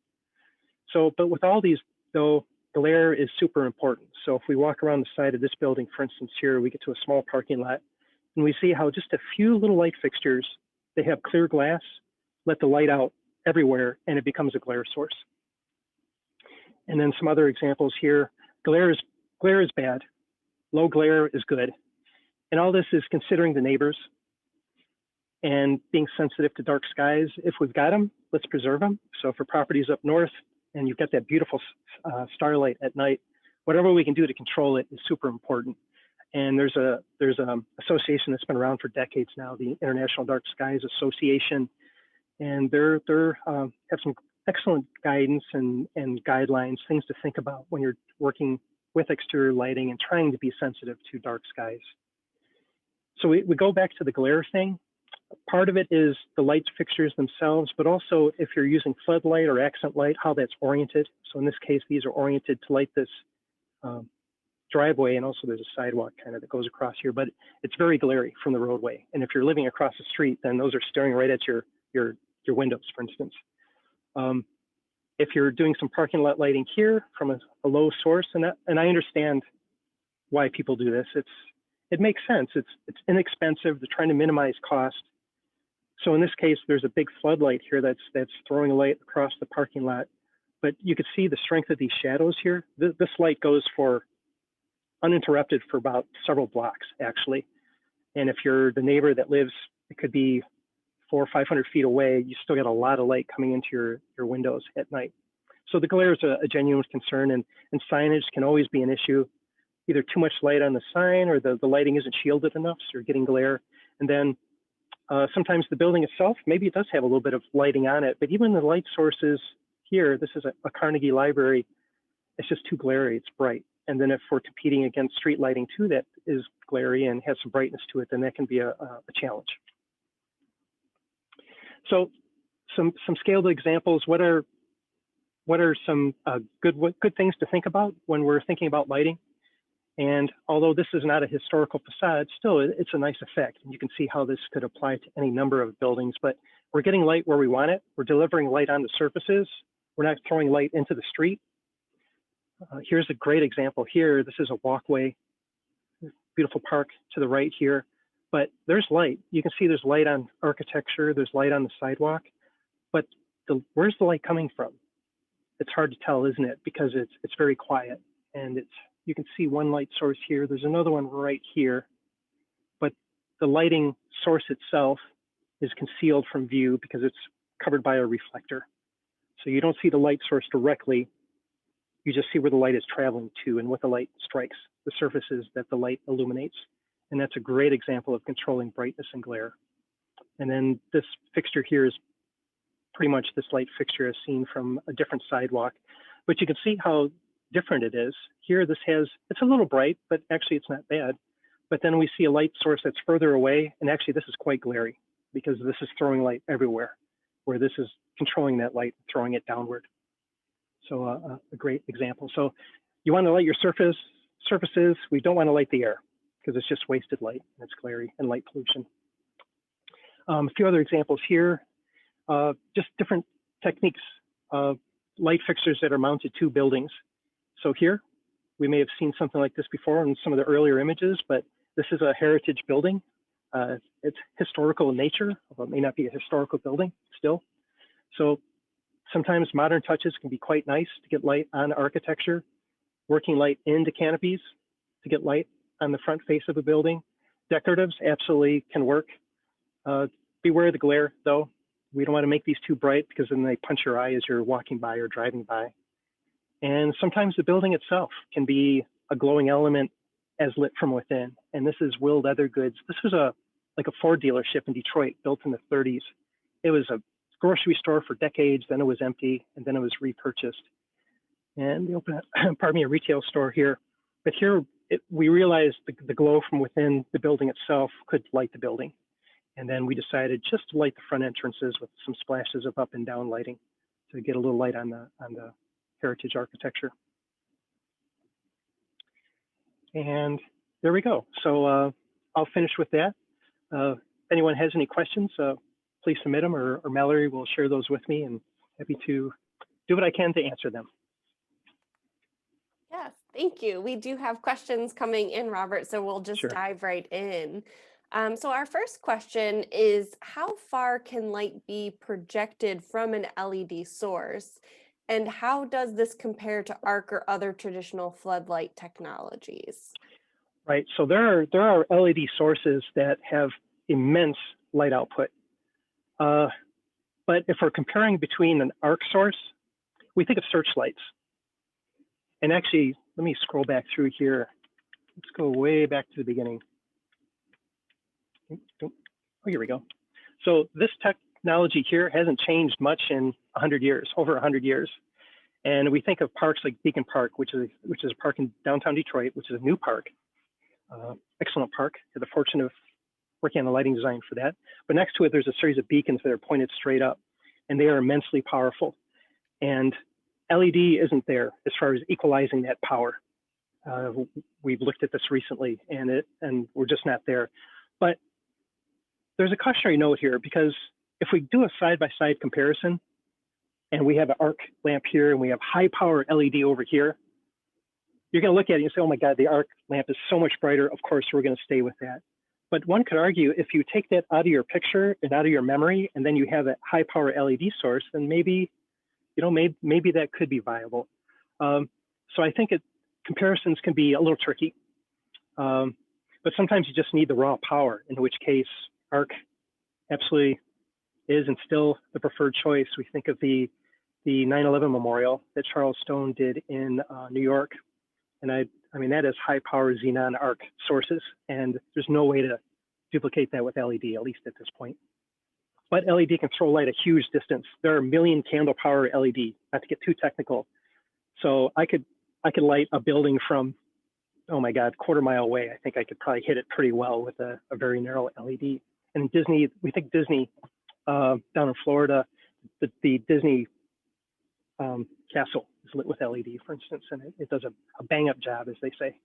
So, but with all these, though, glare is super important. So if we walk around the side of this building, for instance, here, we get to a small parking lot, and we see how just a few little light fixtures, they have clear glass, let the light out everywhere, and it becomes a glare source. And then some other examples here. Glare is bad. Low glare is good. And all this is considering the neighbors and being sensitive to dark skies. If we've got them, let's preserve them. So for properties up north and you've got that beautiful starlight at night, whatever we can do to control it is super important. And there's a association that's been around for decades now, the International Dark Skies Association, and they're have some excellent guidance and guidelines, things to think about when you're working with exterior lighting and trying to be sensitive to dark skies. So we go back to the glare thing. Part of it is the light fixtures themselves, but also if you're using floodlight or accent light, how that's oriented. So in this case, these are oriented to light this driveway, and also there's a sidewalk kind of that goes across here, but it's very glary from the roadway. And if you're living across the street, then those are staring right at your windows, for instance. If you're doing some parking lot lighting here from a low source, and I understand why people do this. It makes sense. It's inexpensive. They're trying to minimize cost. So in this case, there's a big floodlight here that's throwing a light across the parking lot. But you could see the strength of these shadows here. This light goes for uninterrupted for about several blocks, actually. And if you're the neighbor that lives, it could be 400 or 500 feet away, you still get a lot of light coming into your windows at night. So the glare is a genuine concern, and signage can always be an issue. Either too much light on the sign or the lighting isn't shielded enough, so you're getting glare. And then sometimes the building itself, maybe it does have a little bit of lighting on it, but even the light sources here, this is a Carnegie library, it's just too glary, it's bright. And then if we're competing against street lighting too, that is glary and has some brightness to it, then that can be a challenge. So some scaled examples. What are some good things to think about when we're thinking about lighting? And although this is not a historical facade, still it's a nice effect. And you can see how this could apply to any number of buildings, but we're getting light where we want it. We're delivering light onto surfaces. We're not throwing light into the street. Here's a great example here. This is a walkway, beautiful park to the right here, but there's light. You can see there's light on architecture, there's light on the sidewalk, but where's the light coming from? It's hard to tell, isn't it? Because it's very quiet, and you can see one light source here. There's another one right here, but the lighting source itself is concealed from view because it's covered by a reflector. So you don't see the light source directly. You just see where the light is traveling to and what the light strikes, the surfaces that the light illuminates. And that's a great example of controlling brightness and glare. And then this fixture here is pretty much this light fixture is seen from a different sidewalk, but you can see how different it is. Here, it's a little bright, but actually it's not bad. But then we see a light source that's further away, and actually this is quite glary because this is throwing light everywhere, where this is controlling that light, throwing it downward. So a great example. So you want to light your surfaces. We don't want to light the air because it's just wasted light, and it's glary and light pollution. A few other examples here, just different techniques of light fixtures that are mounted to buildings. So here, we may have seen something like this before in some of the earlier images, but this is a heritage building. It's historical in nature, although it may not be a historical building still. So sometimes modern touches can be quite nice to get light on architecture, working light into canopies to get light on the front face of a building. Decoratives absolutely can work. Beware of the glare, though. We don't want to make these too bright because then they punch your eye as you're walking by or driving by. And sometimes the building itself can be a glowing element as lit from within. And this is Will Leather Goods. This was like a Ford dealership in Detroit, built in the 30s. It was a grocery store for decades, then it was empty, and then it was repurchased. And they opened, a retail store here. But here, we realized the glow from within the building itself could light the building. And then we decided just to light the front entrances with some splashes of up and down lighting to get a little light on the heritage architecture. And there we go. So I'll finish with that. If anyone has any questions, please submit them, or Mallory will share those with me, and happy to do what I can to answer them. Yes, thank you. We do have questions coming in, Robert, so we'll just dive right in. So our first question is, how far can light be projected from an LED source? And how does this compare to arc or other traditional floodlight technologies? Right, so there are LED sources that have immense light output. But if we're comparing between an arc source, we think of searchlights. And actually, let me scroll back through here. Let's go way back to the beginning. Oh, here we go. So this technology here hasn't changed much in 100 years, over 100 years. And we think of parks like Beacon Park, which is a park in downtown Detroit, which is a new park, excellent park. Had the fortune of working on the lighting design for that. But next to it, there's a series of beacons that are pointed straight up, and they are immensely powerful. And LED isn't there as far as equalizing that power. We've looked at this recently, and we're just not there. But there's a cautionary note here, because if we do a side-by-side comparison, and we have an arc lamp here, and we have high-power LED over here, you're going to look at it and say, oh my God, the arc lamp is so much brighter. Of course, we're going to stay with that. But one could argue, if you take that out of your picture and out of your memory, and then you have a high-power LED source, then maybe, maybe that could be viable. So I think comparisons can be a little tricky. But sometimes you just need the raw power, in which case arc absolutely is and still the preferred choice. We think of the 9/11 memorial that Charles Stone did in New York. And I mean, that is high power xenon arc sources, and there's no way to duplicate that with LED, at least at this point. But LED can throw light a huge distance. There are 1 million candle power LED, not to get too technical. So I could I could light a building from, oh my God, quarter mile away. I think I could probably hit it pretty well with a very narrow LED. And Disney, we think Disney down in Florida, the Disney castle is lit with LED, for instance, and it does a bang up job, as they say.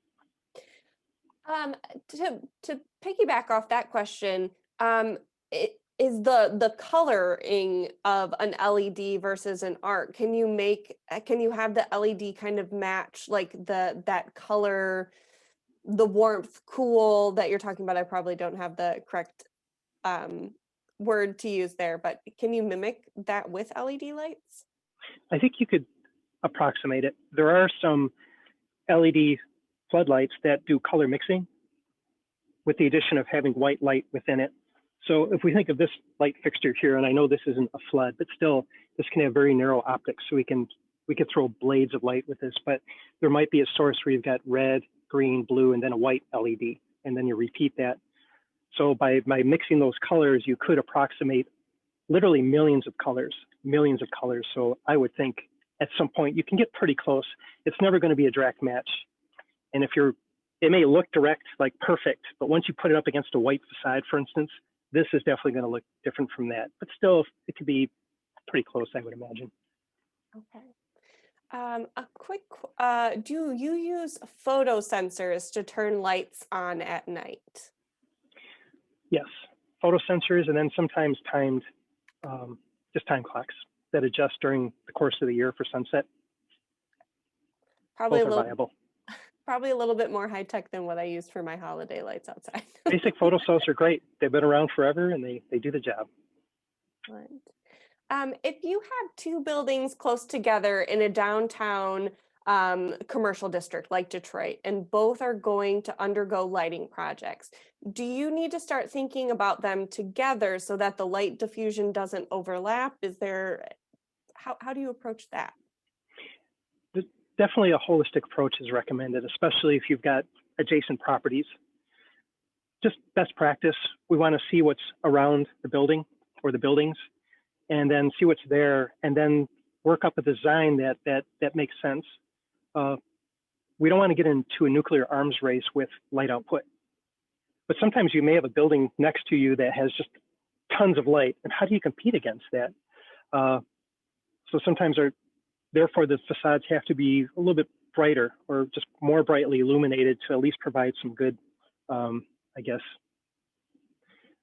To piggyback off that question, is the coloring of an LED versus an arc? Can you have the LED kind of match like that color, the warmth, cool that you're talking about? I probably don't have the correct word to use there, but can you mimic that with LED lights? I think you could approximate it. There are some LED floodlights that do color mixing with the addition of having white light within it. So if we think of this light fixture here, and I know this isn't a flood, but still this can have very narrow optics. So we could throw blades of light with this, but there might be a source where you've got red, green, blue, and then a white LED, and then you repeat that. So by mixing those colors, you could approximate literally millions of colors. So I would think at some point you can get pretty close. It's never going to be a direct match. And it may look direct, like perfect, but once you put it up against a white facade, for instance, this is definitely going to look different from that. But still, it could be pretty close, I would imagine. Okay. A quick, do you use photo sensors to turn lights on at night? Yes, photo sensors, and then sometimes timed, just time clocks that adjust during the course of the year for sunset. Probably Both are viable. Probably a little bit more high tech than what I use for my holiday lights outside. Basic photo cells are great. They've been around forever and they do the job. If you have two buildings close together in a downtown commercial district like Detroit, and both are going to undergo lighting projects, do you need to start thinking about them together so that the light diffusion doesn't overlap? How do you approach that? Definitely a holistic approach is recommended, especially if you've got adjacent properties. Just best practice, we want to see what's around the building or the buildings, and then see what's there, and then work up a design that makes sense. We don't want to get into a nuclear arms race with light output, but sometimes you may have a building next to you that has just tons of light, and how do you compete against that? So sometimes therefore the facades have to be a little bit brighter or just more brightly illuminated to at least provide some good, I guess,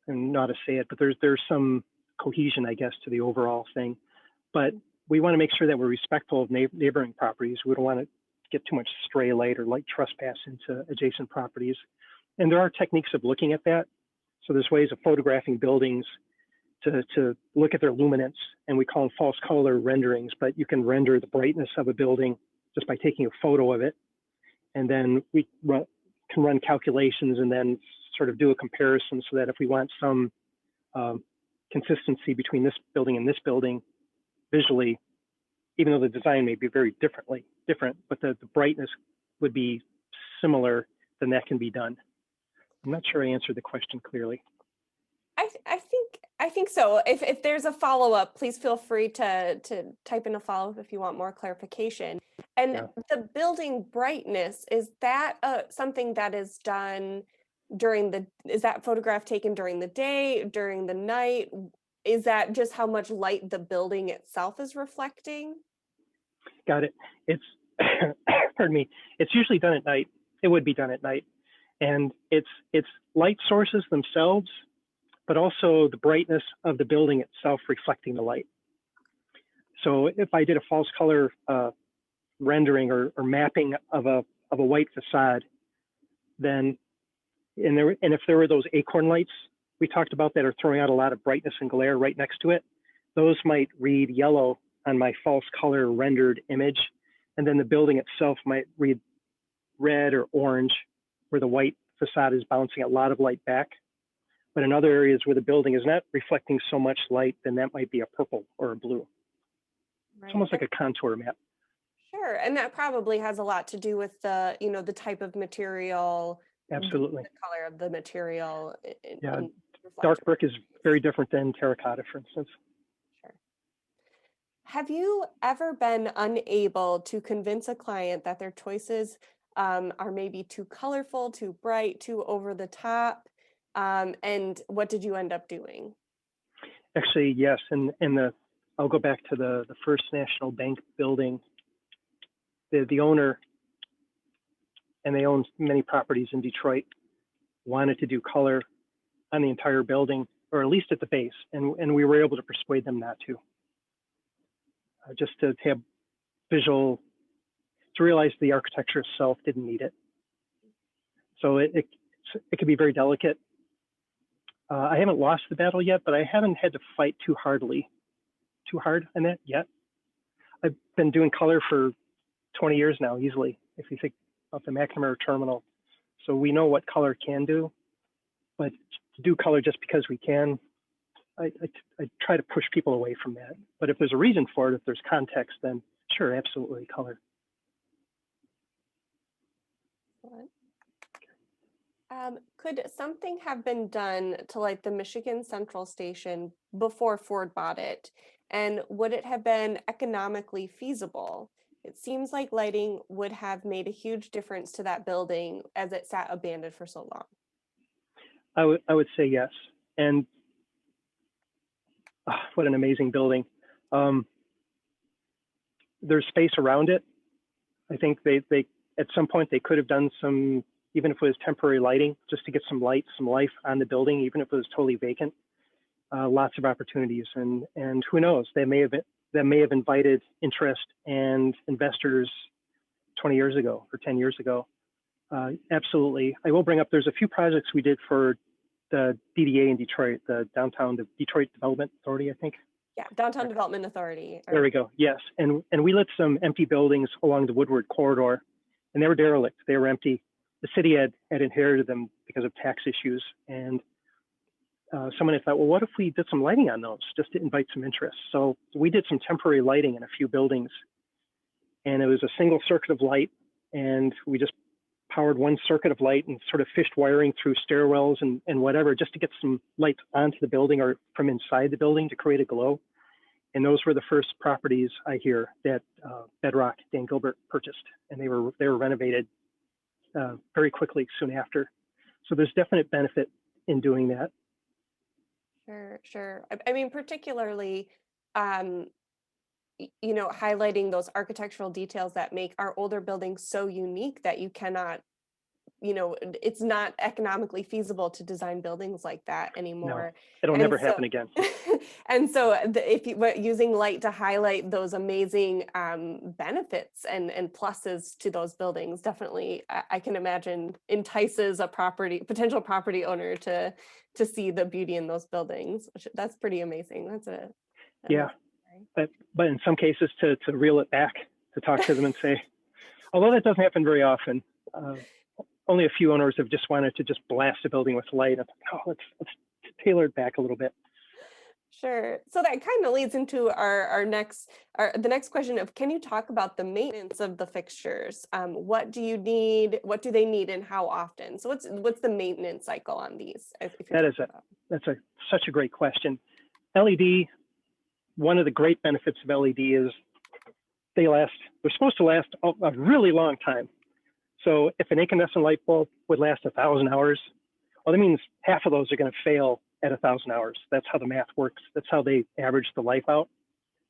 and not to say it, but there's some cohesion, I guess, to the overall thing. But we want to make sure that we're respectful of neighboring properties. We don't want to get too much stray light or light trespass into adjacent properties. And there are techniques of looking at that. So there's ways of photographing buildings to look at their luminance, and we call them false color renderings, but you can render the brightness of a building just by taking a photo of it. And then we can run calculations and then sort of do a comparison so that if we want some consistency between this building and this building visually, even though the design may be very different, but the brightness would be similar, then that can be done. I'm not sure I answered the question clearly. I think so. If there's a follow-up, please feel free to type in a follow-up if you want more clarification. And yeah. The building brightness, is that something that is done is that photograph taken during the day, during the night? Is that just how much light the building itself is reflecting? Got it. It's, pardon me, it's usually done at night. It would be done at night. And it's light sources themselves, but also the brightness of the building itself reflecting the light. So if I did a false color rendering or mapping of a white facade, then, and if there were those acorn lights we talked about that are throwing out a lot of brightness and glare right next to it, those might read yellow on my false color rendered image. And then the building itself might read red or orange, where the white facade is bouncing a lot of light back. But in other areas where the building is not reflecting so much light, then that might be a purple or a blue. Right. It's almost like a contour map. Sure, and that probably has a lot to do with the type of material. Absolutely. The color of the material. Dark brick is very different than terracotta, for instance. Sure. Have you ever been unable to convince a client that their choices are maybe too colorful, too bright, too over the top? And what did you end up doing? Actually, yes. And I'll go back to the First National Bank building. The owner, and they own many properties in Detroit, wanted to do color on the entire building, or at least at the base. And we were able to persuade them not to, just to have visual, to realize the architecture itself didn't need it. So it could be very delicate. I haven't lost the battle yet, but I haven't had to fight too hard on that yet. I've been doing color for 20 years now, easily, if you think of the McNamara terminal. So we know what color can do, but to do color just because we can, I try to push people away from that. But if there's a reason for it, if there's context, then sure, absolutely color. Could something have been done to light the Michigan Central Station before Ford bought it? And would it have been economically feasible? It seems like lighting would have made a huge difference to that building as it sat abandoned for so long. I would say yes. And what an amazing building. There's space around it. I think they at some point they could have done some, even if it was temporary lighting, just to get some light, some life on the building, even if it was totally vacant. Lots of opportunities, and who knows, that may have invited interest and investors 20 years ago or 10 years ago. Absolutely. I will bring up, there's a few projects we did for the DDA in Detroit, the Detroit Development Authority, I think. Yeah, Downtown Development Authority. There we go. Yes, and we lit some empty buildings along the Woodward corridor, and they were derelict. They were empty. The city had inherited them because of tax issues, and someone had thought, well, what if we did some lighting on those just to invite some interest? So we did some temporary lighting in a few buildings, and it was a single circuit of light, and we just powered one circuit of light and sort of fished wiring through stairwells and whatever, just to get some lights onto the building or from inside the building to create a glow. And those were the first properties I hear that Bedrock, Dan Gilbert purchased, and they were renovated very quickly soon after. So there's definite benefit in doing that. Sure. I mean, particularly, highlighting those architectural details that make our older buildings so unique that you cannot, it's not economically feasible to design buildings like that anymore. No, it'll never happen again. And so using light to highlight those amazing benefits and pluses to those buildings, definitely, I can imagine entices a potential property owner to see the beauty in those buildings. That's pretty amazing. Yeah. But in some cases to reel it back, to talk to them and say, although that doesn't happen very often, only a few owners have just wanted to just blast a building with light. Let's tailor it back a little bit. Sure. So that kind of leads into the next question of, can you talk about the maintenance of the fixtures? What do you need? What do they need, and how often? So what's the maintenance cycle on these? That's such a great question. LED. One of the great benefits of LED is they're supposed to last a really long time. So if an incandescent light bulb would last 1,000 hours, well, that means half of those are going to fail at 1,000 hours. That's how the math works. That's how they average the life out.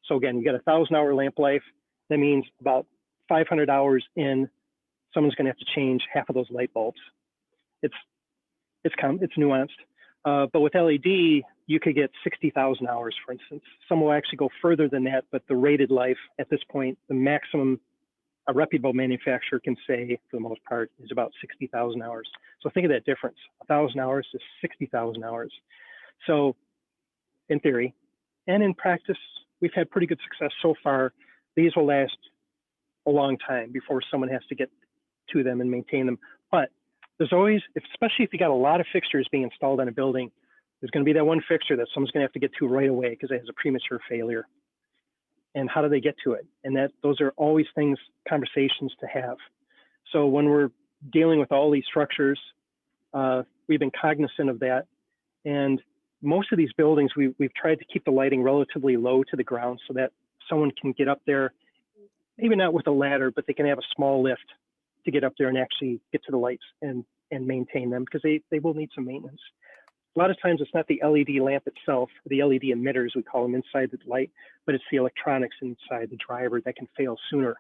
So again, you get 1,000-hour lamp life. That means about 500 hours in, someone's going to have to change half of those light bulbs. It's nuanced. But with LED, you could get 60,000 hours, for instance. Some will actually go further than that, but the rated life at this point, the maximum a reputable manufacturer can say, for the most part, is about 60,000 hours. So think of that difference, 1,000 hours to 60,000 hours. So in theory and in practice, we've had pretty good success so far. These will last a long time before someone has to get to them and maintain them. But there's always, especially if you got a lot of fixtures being installed on a building, there's going to be that one fixture that someone's going to have to get to right away because it has a premature failure. And how do they get to it? And those are always conversations to have. So when we're dealing with all these structures, we've been cognizant of that. And most of these buildings, we've tried to keep the lighting relatively low to the ground so that someone can get up there, maybe not with a ladder, but they can have a small lift to get up there and actually get to the lights and maintain them, because they will need some maintenance. A lot of times it's not the LED lamp itself, the LED emitters, we call them, inside the light, but it's the electronics inside the driver that can fail sooner.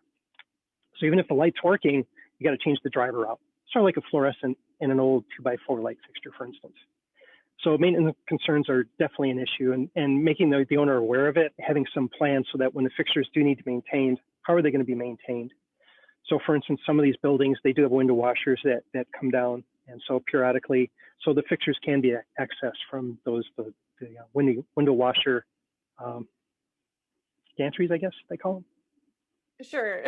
So even if the light's working, you got to change the driver out. Sort of like a fluorescent in an old 2x4 light fixture, for instance. So maintenance concerns are definitely an issue, and making the owner aware of it, having some plans so that when the fixtures do need to be maintained, how are they going to be maintained? So for instance, some of these buildings, they do have window washers that come down, and so periodically, so the fixtures can be accessed from those, the window washer gantries, I guess they call them. Sure.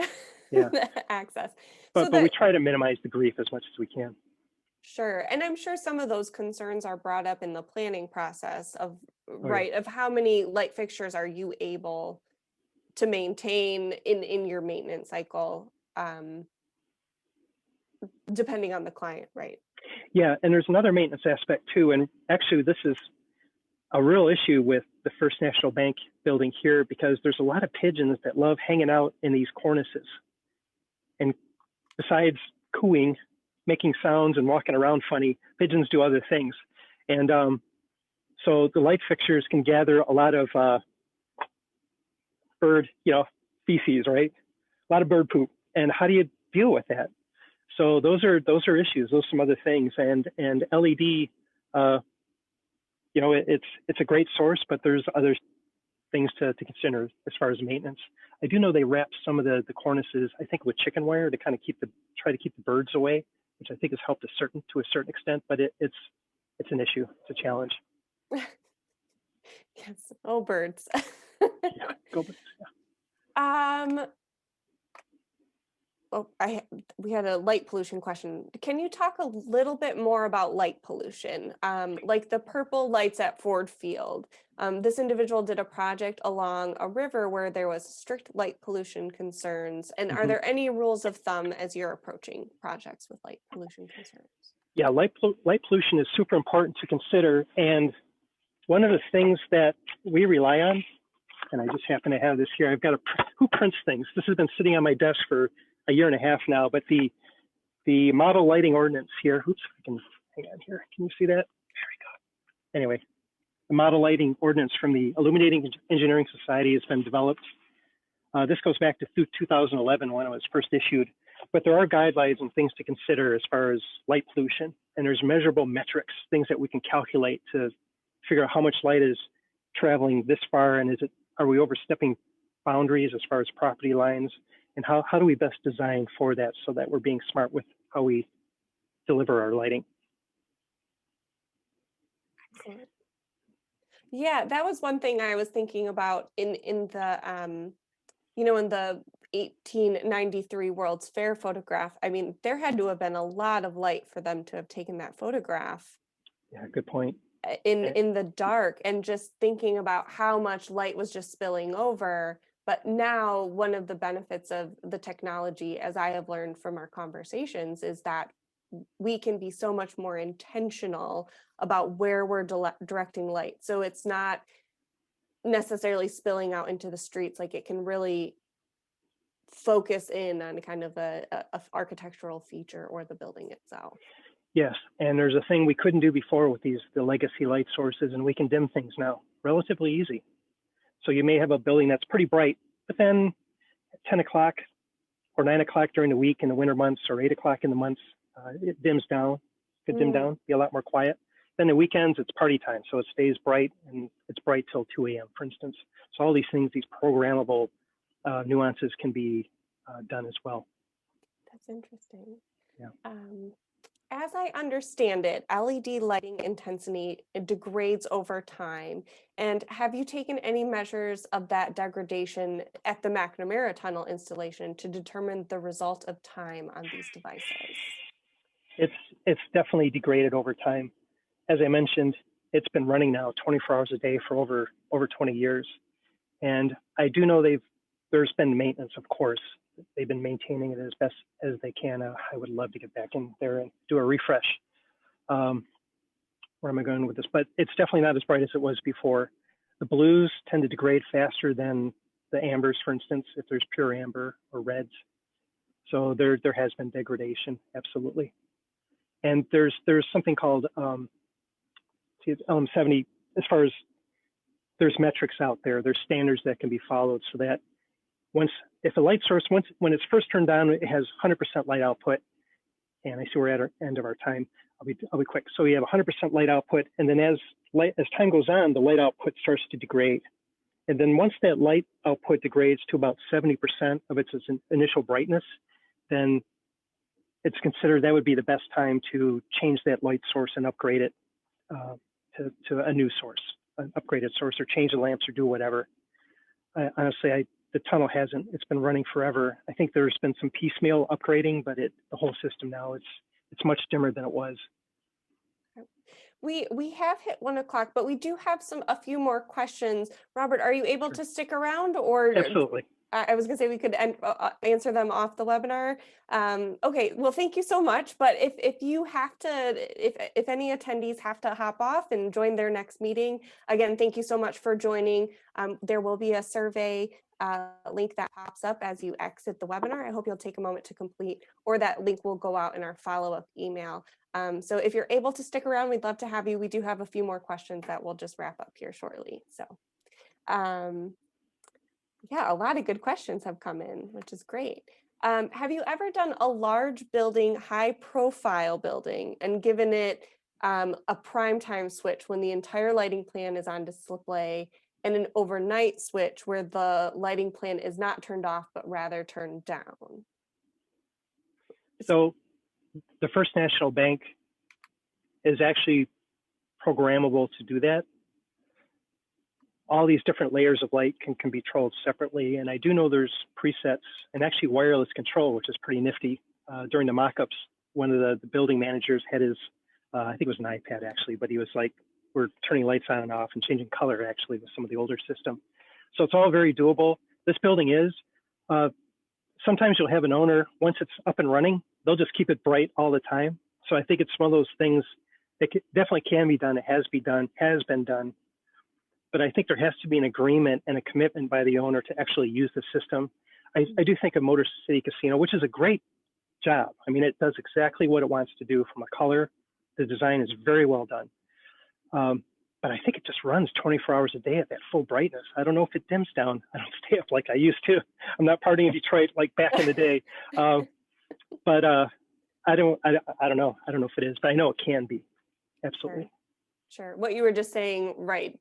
Yeah. Access. But we try to minimize the grief as much as we can. Sure. And I'm sure some of those concerns are brought up in the planning process of, right, Yeah. of how many light fixtures are you able to maintain in your maintenance cycle, depending on the client, right? Yeah, and there's another maintenance aspect too, and actually this is a real issue with the First National Bank building here, because there's a lot of pigeons that love hanging out in these cornices. And besides cooing, making sounds and walking around funny, pigeons do other things. And so the light fixtures can gather a lot of bird, feces, right? A lot of bird poop. And how do you deal with that? So those are issues. Those are some other things. And LED, it's a great source, but there's other things to consider as far as maintenance. I do know they wrap some of the cornices, I think, with chicken wire to kind of try to keep the birds away, which I think has helped to a certain extent. But it's an issue. It's a challenge. Yes. Oh, birds. Yeah, go birds. Yeah. We had a light pollution question. Can you talk a little bit more about light pollution? Like the purple lights at Ford Field. This individual did a project along a river where there was strict light pollution concerns. And are there any rules of thumb as you're approaching projects with light pollution concerns? Yeah, light pollution is super important to consider. And one of the things that we rely on, and I just happen to have this here, I've got who prints things? This has been sitting on my desk for a year and a half now, but the model lighting ordinance here, oops, I can hang on here. Can you see that? There we go. Anyway, the model lighting ordinance from the Illuminating Engineering Society has been developed. This goes back to 2011 when it was first issued, but there are guidelines and things to consider as far as light pollution, and there's measurable metrics, things that we can calculate to figure out how much light is traveling this far, and are we overstepping boundaries as far as property lines? And how do we best design for that so that we're being smart with how we deliver our lighting? Excellent. Yeah, that was one thing I was thinking about in the in the 1893 World's Fair photograph. I mean, there had to have been a lot of light for them to have taken that photograph. Yeah, good point. In the dark, and just thinking about how much light was just spilling over. But now one of the benefits of the technology, as I have learned from our conversations, is that we can be so much more intentional about where we're directing light. So it's not necessarily spilling out into the streets. Like, it can really focus in on kind of a architectural feature or the building itself. Yes, and there's a thing we couldn't do before with the legacy light sources, and we can dim things now relatively easy. So you may have a building that's pretty bright, but then at 10 o'clock or 9 o'clock during the week in the winter months, or 8 o'clock in the months, it dims down, could dim down, be a lot more quiet. Then the weekends, it's party time, so it stays bright, and it's bright till 2 a.m., for instance. So all these things, these programmable nuances can be done as well. That's interesting. Yeah. As I understand it, LED lighting intensity degrades over time. And have you taken any measures of that degradation at the McNamara Tunnel installation to determine the result of time on these devices? It's definitely degraded over time. As I mentioned, it's been running now 24 hours a day for over 20 years. And I do know there's been maintenance, of course. They've been maintaining it as best as they can. I would love to get back in there and do a refresh. Where am I going with this? But it's definitely not as bright as it was before. The blues tend to degrade faster than the ambers, for instance, if there's pure amber or reds. So there has been degradation, absolutely. And there's something called LM70, as far as there's metrics out there, there's standards that can be followed so that if a light source, when it's first turned on, it has 100% light output. And I see we're at our end of our time. I'll be quick. So we have 100% light output, and then as time goes on, the light output starts to degrade. And then once that light output degrades to about 70% of its initial brightness, then it's considered that would be the best time to change that light source and upgrade it to a new source, an upgraded source, or change the lamps or do whatever. Honestly, the tunnel hasn't, it's been running forever. I think there's been some piecemeal upgrading, but the whole system now, it's much dimmer than it was. We have hit 1 o'clock, but we do have a few more questions. Robert, are you able Sure. to stick around, or? Absolutely. I was going to say we could answer them off the webinar. Okay, well, thank you so much. But if you have to, if any attendees have to hop off and join their next meeting, again, thank you so much for joining. There will be a survey link that pops up as you exit the webinar. I hope you'll take a moment to complete, or that link will go out in our follow-up email. So if you're able to stick around, we'd love to have you. We do have a few more questions that we'll just wrap up here shortly. So. Yeah, a lot of good questions have come in, which is great. Have you ever done a large building, high profile building, and given it a prime time switch when the entire lighting plan is on display, and an overnight switch where the lighting plan is not turned off, but rather turned down? So the First National Bank is actually programmable to do that. All these different layers of light can be controlled separately. And I do know there's presets and actually wireless control, which is pretty nifty. During the mock-ups, one of the building managers had his, I think it was an iPad actually, but he was like, we're turning lights on and off and changing color actually with some of the older system. So it's all very doable. This building is, sometimes you'll have an owner, once it's up and running, they'll just keep it bright all the time. So I think it's one of those things that definitely can be done. It has been done. But I think there has to be an agreement and a commitment by the owner to actually use the system. I do think of Motor City Casino, which is a great job. I mean, it does exactly what it wants to do from a color. The design is very well done. But I think it just runs 24 hours a day at that full brightness. I don't know if it dims down. I don't stay up like I used to. I'm not partying in Detroit like back in the day. But I don't know. I don't know if it is, but I know it can be. Absolutely. Sure. What you were just saying, right?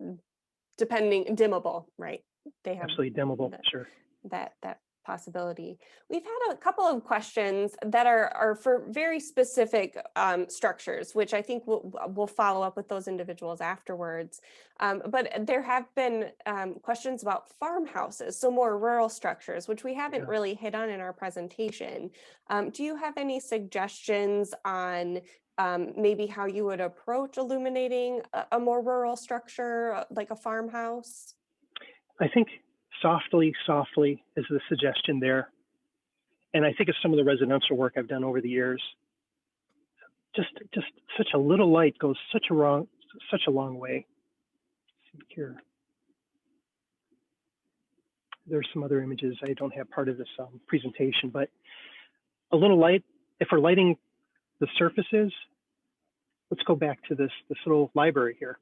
Dimmable, right? They have absolutely dimmable. Sure. That possibility. We've had a couple of questions that are for very specific structures, which I think we'll follow up with those individuals afterwards. But there have been questions about farmhouses, so more rural structures, which we haven't really hit on in our presentation. Do you have any suggestions on maybe how you would approach illuminating a more rural structure, like a farmhouse? I think softly is the suggestion there. And I think of some of the residential work I've done over the years. Just such a little light goes such a long way. Let's see here. There's some other images I don't have part of this presentation, but a little light, if we're lighting the surfaces, let's go back to this little library here.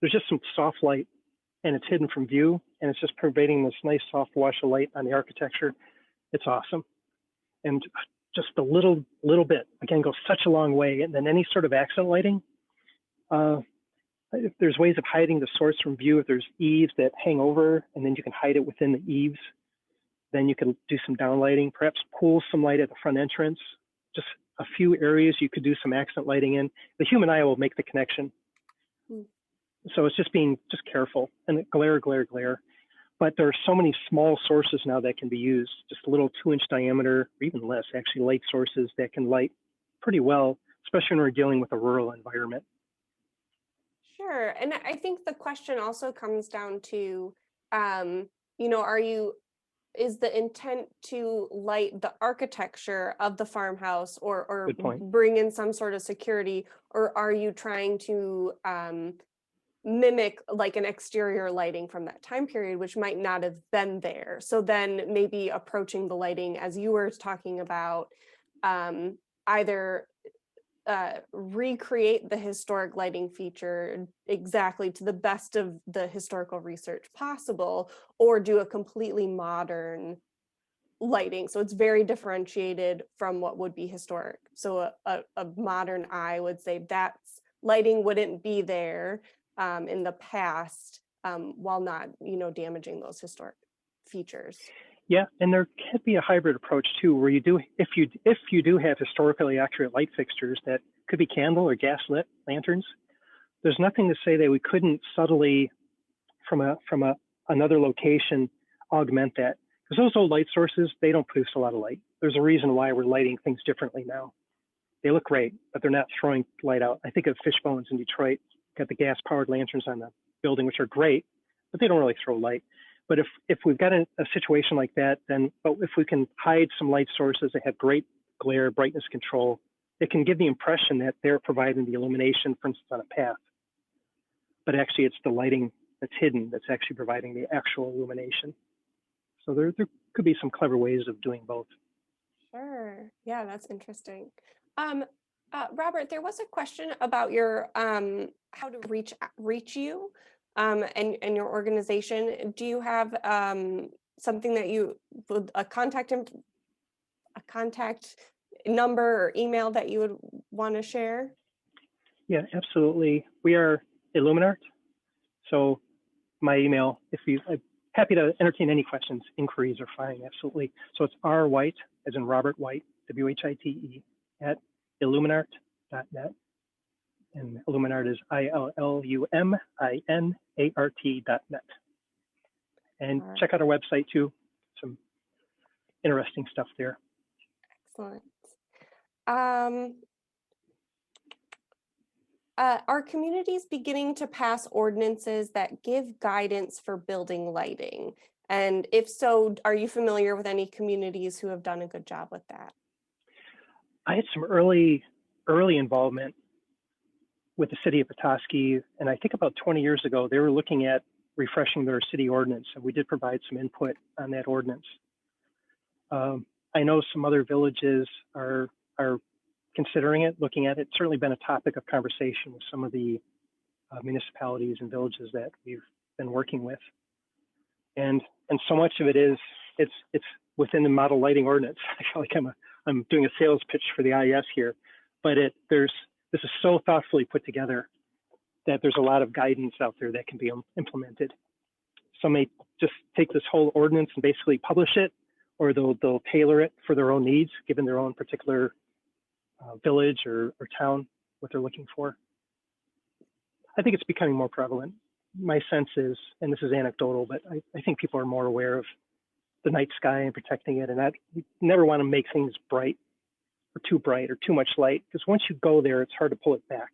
There's just some soft light and it's hidden from view and it's just pervading this nice soft wash of light on the architecture. It's awesome. And just a little bit, again, goes such a long way. And then any sort of accent lighting, if there's ways of hiding the source from view, if there's eaves that hang over and then you can hide it within the eaves, then you can do some downlighting, perhaps pull some light at the front entrance. Just a few areas you could do some accent lighting in. The human eye will make the connection. So it's just being careful and glare. But there are so many small sources now that can be used, just a little 2-inch diameter, or even less, actually light sources that can light pretty well, especially when we're dealing with a rural environment. Sure. And I think the question also comes down to, is the intent to light the architecture of the farmhouse or bring in some sort of security, or are you trying to mimic like an exterior lighting from that time period, which might not have been there. So then maybe approaching the lighting as you were talking about, either recreate the historic lighting feature exactly to the best of the historical research possible, or do a completely modern lighting. So it's very differentiated from what would be historic. So a modern eye would say that's lighting wouldn't be there in the past, while not, damaging those historic features. Yeah, and there can be a hybrid approach too, where you do, if you do have historically accurate light fixtures that could be candle or gas lit lanterns, there's nothing to say that we couldn't subtly from another location augment that, because those old light sources, they don't produce a lot of light. There's a reason why we're lighting things differently now. They look great, but they're not throwing light out. I think of Fishbones in Detroit, got the gas powered lanterns on the building, which are great, but they don't really throw light. But if we've got a situation like that, then, but if we can hide some light sources that have great glare, brightness control, it can give the impression that they're providing the illumination, for instance, on a path. But actually it's the lighting that's hidden that's actually providing the actual illumination. So there could be some clever ways of doing both. Sure. Yeah, that's interesting. Robert, there was a question about your how to reach you and your organization. Do you have something that you would a contact number or email that you would want to share? Yeah, absolutely. We are Illuminart. So my email, I'm happy to entertain any questions, inquiries are fine, absolutely. So it's rwhite, as in Robert White, W-H-I-T-E, at illuminart.net. And Illuminart is ILLUMINART.net. And check out our website too, some interesting stuff there. Excellent. Are communities beginning to pass ordinances that give guidance for building lighting? And if so, are you familiar with any communities who have done a good job with that? I had some early involvement with the city of Petoskey, and I think about 20 years ago, they were looking at refreshing their city ordinance, and we did provide some input on that ordinance. I know some other villages are considering it, looking at it. It's certainly been a topic of conversation with some of the municipalities and villages that we've been working with. And so much of it is, it's within the model lighting ordinance. I feel like I'm doing a sales pitch for the IES here, but this is so thoughtfully put together that there's a lot of guidance out there that can be implemented. Some may just take this whole ordinance and basically publish it, or they'll tailor it for their own needs, given their own particular village or town, what they're looking for. I think it's becoming more prevalent. My sense is, and this is anecdotal, but I think people are more aware of the night sky and protecting it, and that we never want to make things bright or too much light, because once you go there, it's hard to pull it back.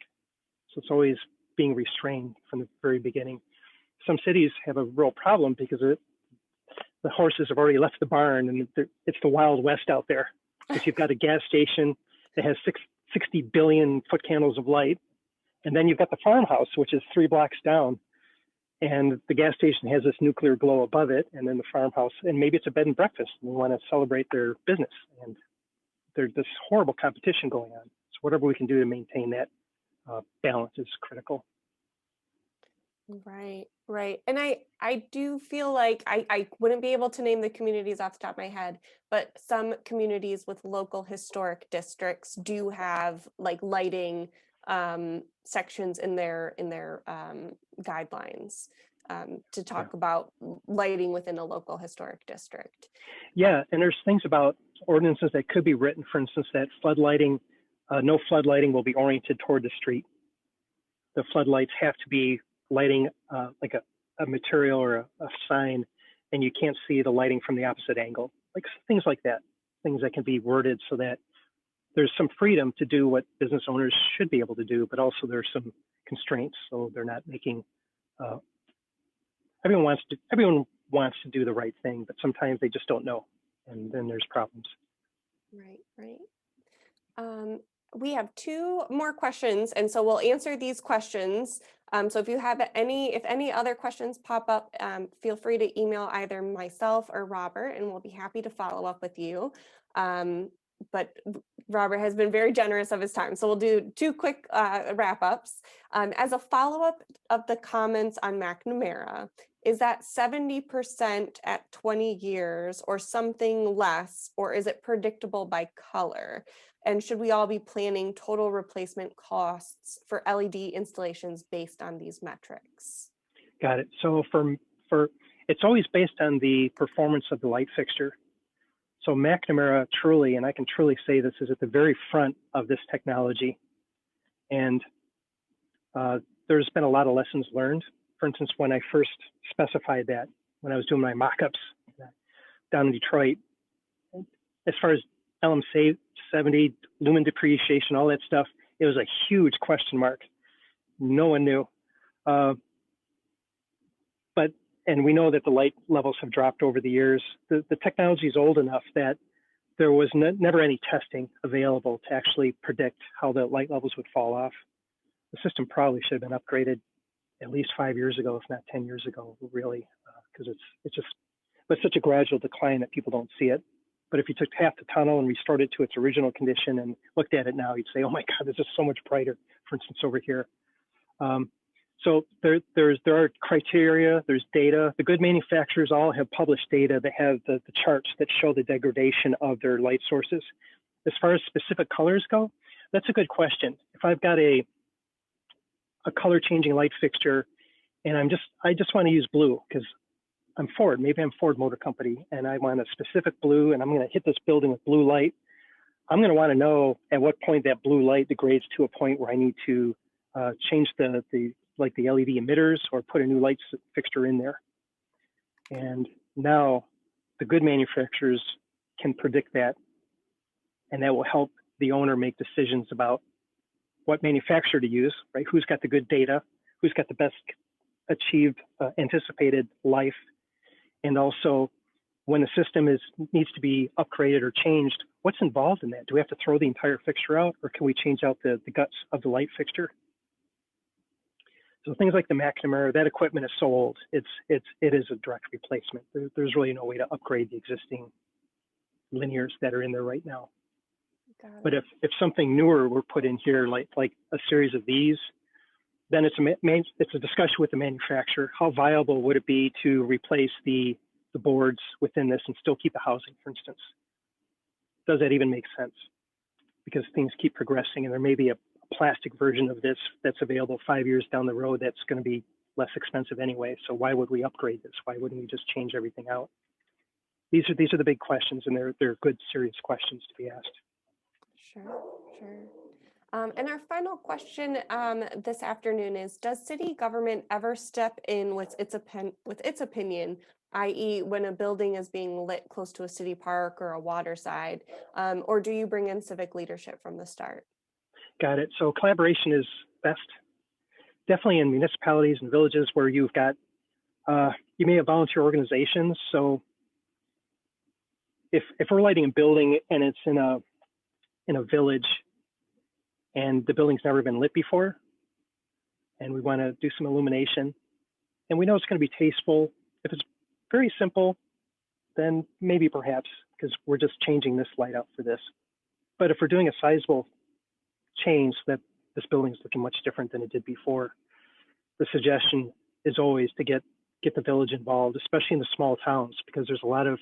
So it's always being restrained from the very beginning. Some cities have a real problem because the horses have already left the barn, and it's the Wild West out there, because you've got a gas station that has 60 billion foot candles of light, and then you've got the farmhouse, which is 3 blocks down, and the gas station has this nuclear glow above it, and then the farmhouse, and maybe it's a bed and breakfast, and they want to celebrate their business, and there's this horrible competition going on. So whatever we can do to maintain that balance is critical. Right. And I do feel like I wouldn't be able to name the communities off the top of my head, but some communities with local historic districts do have like lighting sections in their guidelines to talk about lighting within a local historic district. Yeah, and there's things about ordinances that could be written, for instance, that flood lighting, no flood lighting will be oriented toward the street. The floodlights have to be lighting like a material or a sign, and you can't see the lighting from the opposite angle. Like things like that, things that can be worded so that there's some freedom to do what business owners should be able to do, but also there's some constraints, so they're not making. Everyone wants to do the right thing, but sometimes they just don't know, and then there's problems. Right. We have 2 more questions, and so we'll answer these questions So if you have if any other questions pop up, feel free to email either myself or Robert, and we'll be happy to follow up with you. But Robert has been very generous of his time. So we'll do two quick wrap ups. As a follow up of the comments on McNamara, is that 70% at 20 years or something less, or is it predictable by color? And should we all be planning total replacement costs for LED installations based on these metrics? Got it. So for it's always based on the performance of the light fixture. So McNamara truly, and I can truly say this, is at the very front of this technology. And there's been a lot of lessons learned. For instance, when I first specified that, when I was doing my mock-ups down in Detroit, as far as LM 70, lumen depreciation, all that stuff, it was a huge question mark. No one knew. And we know that the light levels have dropped over the years. The technology is old enough that there was never any testing available to actually predict how the light levels would fall off. The system probably should have been upgraded at least 5 years ago, if not 10 years ago, really, because it's such a gradual decline that people don't see it. But if you took half the tunnel and restored it to its original condition and looked at it now, you'd say, oh my God, this is so much brighter, for instance, over here. So there are criteria, there's data. The good manufacturers all have published data that have the charts that show the degradation of their light sources. As far as specific colors go, that's a good question. If I've got a color changing light fixture and I just want to use blue because I'm Ford, maybe I'm Ford Motor Company and I want a specific blue and I'm going to hit this building with blue light, I'm going to want to know at what point that blue light degrades to a point where I need to change the LED emitters or put a new light fixture in there. And now the good manufacturers can predict that, and that will help the owner make decisions about what manufacturer to use, right? Who's got the good data, who's got the best achieved anticipated life, and also when the system needs to be upgraded or changed, what's involved in that? Do we have to throw the entire fixture out, or can we change out the guts of the light fixture? So things like the McNamara, that equipment is so old, it is a direct replacement. There's really no way to upgrade the existing linears that are in there right now. But if something newer were put in here, like a series of these, then it's a discussion with the manufacturer. How viable would it be to replace the boards within this and still keep the housing, for instance? Does that even make sense? Because things keep progressing and there may be a plastic version of this that's available 5 years down the road that's going to be less expensive anyway. So why would we upgrade this? Why wouldn't we just change everything out? These are the big questions, and they're good, serious questions to be asked. Sure. And our final question this afternoon is, does city government ever step in with its opinion, i.e. when a building is being lit close to a city park or a water side, or do you bring in civic leadership from the start? Got it. So collaboration is best. Definitely in municipalities and villages where you've got, you may have volunteer organizations. So if we're lighting a building and it's in a village and the building's never been lit before, and we want to do some illumination, and we know it's going to be tasteful. If it's very simple, then maybe perhaps, because we're just changing this light out for this. But if we're doing a sizable change that this building is looking much different than it did before, the suggestion is always to get the village involved, especially in the small towns, because there's a lot of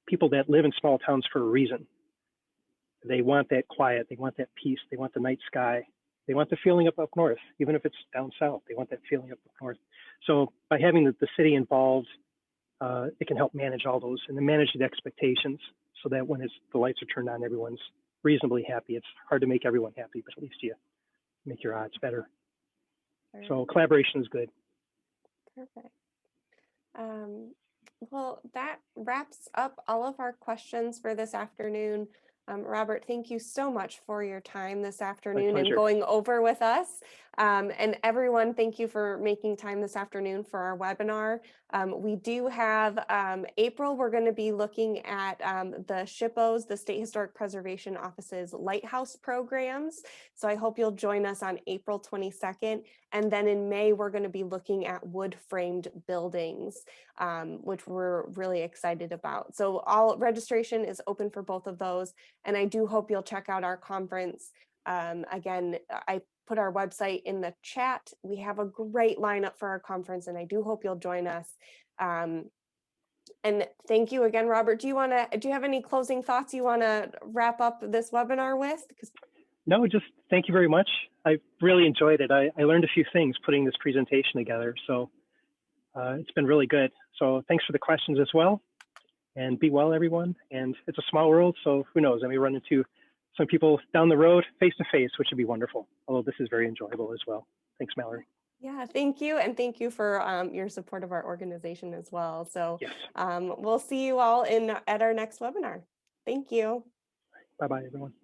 people that live in small towns for a reason. They want that quiet, they want that peace, they want the night sky, they want the feeling up north, even if it's down south, they want that feeling up north. So by having the city involved, it can help manage all those and then manage the expectations so that when the lights are turned on, everyone's reasonably happy. It's hard to make everyone happy, but at least you make your odds better. Sure. So collaboration is good. Perfect. Well, that wraps up all of our questions for this afternoon. Robert, thank you so much for your time this My afternoon and pleasure. going over with us. And everyone, thank you for making time this afternoon for our webinar. We do have April, we're going to be looking at the SHPO's, the State Historic Preservation Office's Lighthouse programs. So I hope you'll join us on April 22nd. And then in May, we're going to be looking at wood framed buildings, which we're really excited about. So all registration is open for both of those. And I do hope you'll check out our conference. Again, I put our website in the chat. We have a great lineup for our conference, and I do hope you'll join us. And thank you again, Robert. Do you have any closing thoughts you want to wrap up this webinar with? No, just thank you very much. I really enjoyed it. I learned a few things putting this presentation together. So it's been really good. So thanks for the questions as well. And be well, everyone. And it's a small world, so who knows? I may run into some people down the road face to face, which would be wonderful. Although this is very enjoyable as well. Thanks, Mallory. Yeah, thank you. And thank you for your support of our organization as well. So Yes. we'll see you all at our next webinar. Thank you. Bye-bye, everyone.